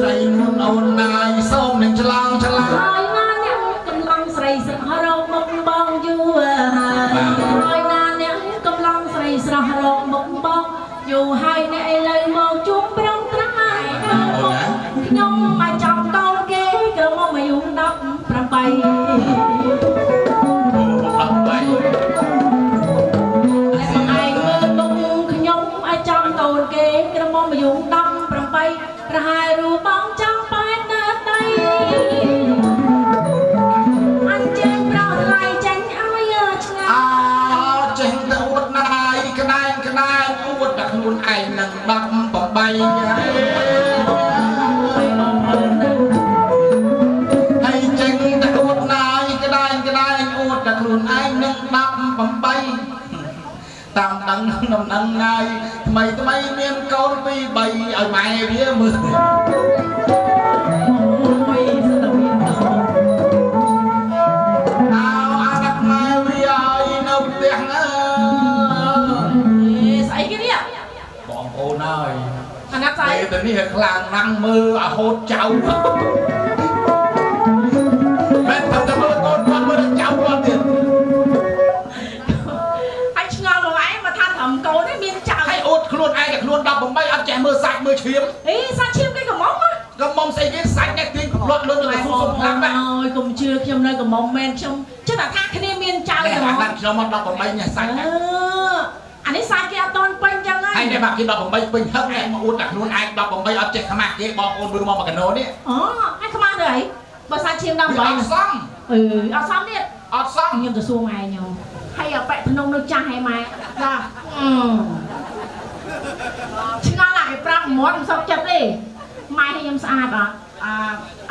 E: ស្រីនួនអូនណាយសូមនឹងឆ្លងឆ្លាយ
F: ណាអ្នកកំឡុងស្រីស្រស់រកមុខបងយូរហើយណាអ្នកកំឡុងស្រីស្រស់រកមុខបងយូរហើយអ្នកឥឡូវមកជួបប្រំត្រាយខ្ញុំមកចាំកូនគេក៏មកអាយុ18គេក្រមុំអាយុ18ប្រហែលរូបងចង់ប៉ែតនៅដីអញ្ចឹងប្រោះថ្លៃចាញ់ឲ្យឆ្ងាយ
E: ចេះទៅអួតណាយក្នែងអួតតែខ្លួនឯងនឹង18ហើយចេះទៅអួតណាយក្នែងអួតតែខ្លួនឯងនឹង18តាមដឹងដំណឹងណាយថ្មីមានកូន2 3ឲ្យម៉ែវាមើលអាដាក់ម៉ែវាឲ្យនៅផ្ទះណា
F: ស្អីគេនេះ
E: បងប្អូនហើយ
F: អាណាត់ស្អី
E: ទៅនេះខ្លាំងណាស់មើលអាហូតចៅមែនតែមើលកូនគាត់មើលចៅគាត់ទៀត
F: កូននេះមានចៅ
E: ហើយអួតខ្លួនឯងតែខ្លួន18អត់ចេះមើលសាច់មើលឈាម
F: សាច់ឈាមគេកំមុំ
E: ស្អីគេសាច់អ្នកទាញលត់លុនទៅសុំខ្លាំងណាស់
F: អើយកុំជឿខ្ញុំនៅកំមុំមែនខ្ញុំជិតថាគ្នាមានចៅហ្មង
E: អាខ្ញុំមក18នេះសាច់
F: អានេះសាច់គេអត់តន់ពេញចឹង
E: ហើយតែមកគេ18ពេញហឹកតែមកអួតតែខ្លួនឯង18អត់ចេះខ្មាស់គេបងអូនមើលមកកណូនេះ
F: ហើយខ្មាស់ទៅអីបើសាច់ឈាម18
E: អត់សម
F: អត់សមទៀត
E: អត់សម
F: ខ្ញុំទៅសួរម៉ែខ្ញុំហើយអាប៉ែភ្នំនៅចាស់ហើយម៉ែបាទឆ្ងល់អាគេប្រាប់មាត់មិនសុខចិត្តទេម៉ែខ្ញុំស្អាត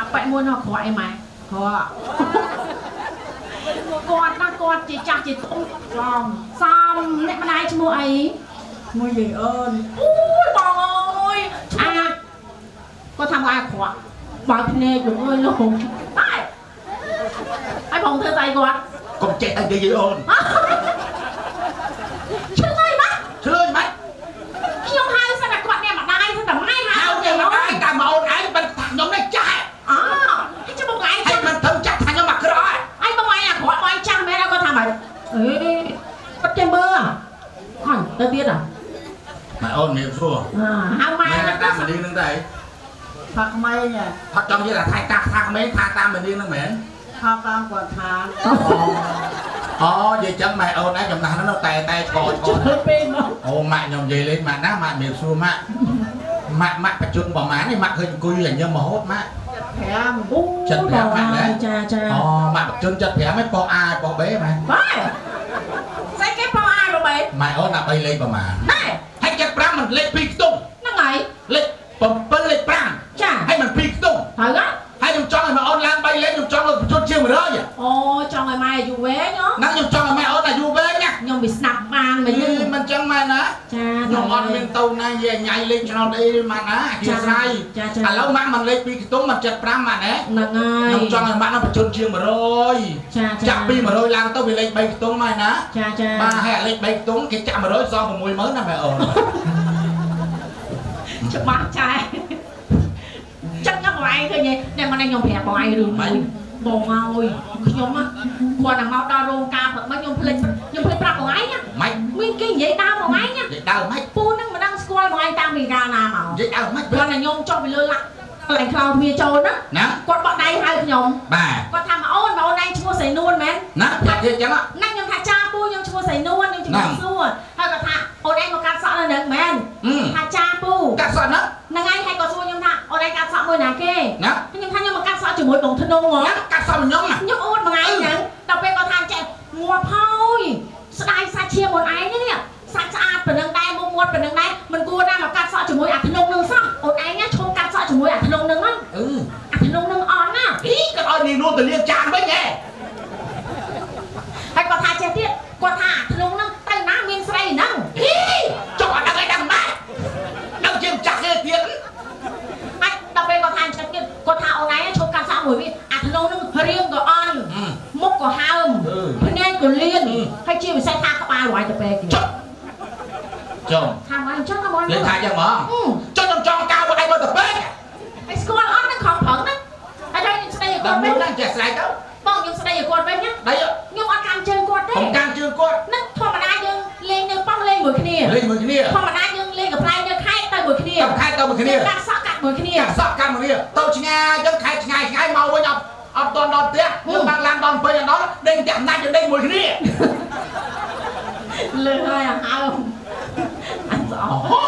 F: អាប៉ែមួយនោះក្រក់អីម៉ែក្រក់គាត់ជាចាស់ជាធំចំសំអ្នកម្ដាយឈ្មោះអីឈ្មោះយាយអូនអូយបងអើយឆ្អាតគាត់ថាមកក្រក់បើភ្នែកលោកអើយលោកហើយបងធ្វើស្អីគាត់
E: កុំចេះតែនិយាយអូន
F: ឆ្លើយម៉េចខ្ញុំហៅសិនតែគាត់អ្នកម្ដាយសិនតែម៉ែហៅ
E: អ្នកម្ដាយតែមកអូនឯងមិនថាខ្ញុំនេះចាស់
F: ហើយចាំបងឯង
E: ហើយមិនធ្វើចាស់ថាខ្ញុំអាក្រក់
F: ហើយបងឯងអាក្រក់បងឯងចាស់មែនគាត់ថាម៉េចបាត់ចេះមើលហ៎ទៅទៀត
E: ម៉ែអូនមានសួរ
F: ហៅម៉ែ
E: តាមមនាងនឹងទៅ
F: ផាក់ម៉ែ
E: ផាក់ចង់និយាយថាថាក្មេងថាតាមមនាងនឹងមែន
F: ថាតាមគាត់ថា
E: និយាយចឹងម៉ែអូនឯងចំណាស់នោះតែឆ្ក
F: ពេកមក
E: អូម៉ាក់ខ្ញុំនិយាយលេងម៉ាក់ណាម៉ាក់មានសួរម៉ាក់បច្ចុប្បន្នប្រហែលនេះម៉ាក់ឃើញអង្គុយញ៉ាំរហូតម៉ាក់
F: 75ម៉ាក់ណាចា
E: ម៉ាក់បច្ចុប្បន្ន75ឯងប៉ោះ A ប៉ោះ B ម៉ែ
F: បាទស្អីគេប៉ោះ A ប៉ោះ B
E: ម៉ែអូនដាក់3លេខប្រហែលហើយ75មិនលេខ2ខ្ទង់
F: ហ្នឹងហើយ
E: លេខ7លេខ5
F: ចា
E: ហើយមិន2ខ្ទង់
F: ហើយ
E: ហើយខ្ញុំចង់ឲ្យម៉ែអូនឡើង3លេខខ្ញុំចង់ឲ្យបញ្ជូនជាង100
F: ចង់ឲ្យម៉ែអាយុវែង
E: ហ្នឹងខ្ញុំចង់ឲ្យម៉ែអូនអាយុវែងណា
F: ខ្ញុំវាស្នាប់បានមែនទេ
E: មិនចឹងម៉ែណា
F: ចា
E: ខ្ញុំអត់មានទៅណាយញ៉ៃលេខឆ្នោតអីម៉ាក់ណាអធិស្ឋានឥឡូវម៉ាក់មិនលេខ2ខ្ទង់មិន75ម៉ាក់ណា
F: ហ្នឹងហើយ
E: ខ្ញុំចង់ឲ្យម៉ាក់នោះបញ្ជូនជាង100ចាក់ពី100ឡើងទៅវាលេខ3ខ្ទង់ម៉ែណា
F: ចា
E: បាទហើយលេខ3ខ្ទង់គេចាក់100សល់60000ណាម៉ែអូន
F: ច្បាស់ចាចឹងបងឯងឃើញតែមកខ្ញុំប្រាប់បងឯងរឿងមួយបងអើយខ្ញុំគាត់តែមកដល់រោងការព្រឹកមកខ្ញុំភ្លេចប្រាប់បងឯង
E: ម៉េច
F: មានគេនិយាយដើមបងឯង
E: និយាយដើមម៉េច
F: ពូនឹងមិនដឹងស្គាល់បងឯងតាំងពីកាលណាមក
E: និយាយដើមម៉េច
F: គាត់តែខ្ញុំចុះពីលើឡាក់កន្លែងខ្លោវាចូលណាគាត់បក់ដៃហៅខ្ញុំ
E: បាទ
F: គាត់ថាអូនឯងឈ្មោះសៃនួនមែន
E: ណាថាគេចឹង
F: ណាខ្ញុំថាចាពូខ្ញុំឈ្មោះសៃនួនខ្ញុំជំរាបសួរហើយគាត់ថាអូនឯងមកកាត់សក់នៅនឹងមែនថាចាពូ
E: កាត់សក់ណា
F: ហ្នឹងហើយហើយគាត់សួរខ្ញុំថាអូនឯងកាត់សក់មួយណាគេ
E: ណា
F: ខ្ញុំថាខ្ញុំមកកាត់សក់ជាមួយបងធ្នងហ៎
E: កាត់សក់ខ្ញុំ
F: អួតមួយថ្ងៃហ្នឹងដល់ពេលគាត់ថាចេះងាប់ហើយស្ដាយសាច់ឈាមអូនឯងនេះសាច់ស្អាតប៉ុណ្ណឹងដែរមុខមាត់ប៉ុណ្ណឹងដែរមិនគួរណាមកកាត់សក់ជាមួយអាធ្នងនឹងសោះអូនឯងឈប់កាត់សក់ជាមួយអាធ្នងនឹងហ្នឹងអាធ្នងនឹងអត់ណា
E: គាត់ឲ្យនាងនោះទៅលាងចានវិញហ៎
F: ហើយគាត់ថាចេះទៀតគាត់ថាធ្នងនឹងទៅណាមានស្រីហ្នឹង
E: ចុះអត់ដឹងអីដឹងម៉េចដឹងជាងចាស់គេទៀត
J: ไว้จะไปกิน
D: จง
J: ทำไมจังก็บอล
D: เลยทายยังหมอจงจองกาวไว้บนตะเป๊ก
J: ไอ้สกุลอันนั้นของผังนะไอ้ได้ยังแสดงก่
D: ดั
J: อน
D: ง
J: ไหม
D: มือนั่งแจกสายเต้า
J: ป้องยังแสดงก่อนไหมเนี่ย
D: ได้เยอะ
J: ยังอาการเชิงก่อนได้
D: ผมการจืดกด
J: นั่นธรรมดายังเล่นยังป้องเล่นเหมือนគ្នា
D: เลยมือគ្នា
J: ธรรมดายังเล่นกับใครยังใครแต่เหมือนគ្នា
D: กับใครเต้ามือគ្នា
J: การซักกัดเหมือนគ្នា
D: กับซักกันมือគ្នាเต้าชงายยังใครชงายเมาไว้ยับเอาตอนนอนเตี้ยยังบางลานตอนไปอย่างนั้นเด้งจับนั่งจะเด้งมือគ្នា
J: เลยอ่ะฮะอันสอง
D: อ๋อ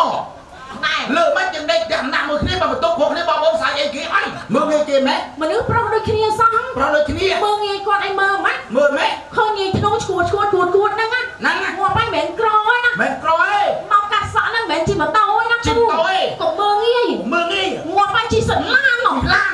D: เลิกมันยังเด้งจับนั่งมือគ្នាมาตุ๊กพวกนี้บอกว่าสายไอ้กี้ไอ้มือไงเกมไหม
J: มนุษย์เราโดยគ្នាសោះ
D: เราเลยគ្នា
J: មើងងាយគាត់ឲ្យមើលម៉េច
D: มือไหม
J: ឃើញងាយធ្នូឈួតហ្នឹងណា
D: นั่งไง
J: ងាប់ហើយមិនមែនក្រហើយណា
D: แม่กรอย
J: មកកាត់សក់ហ្នឹងមិនមែនជិះម៉ូតូទេណា
D: ជិះម៉ូតូទេ
J: កុំមើងងាយ
D: มือนี่
J: ងាប់ហើយជិះសិនឡានមក
D: ล้า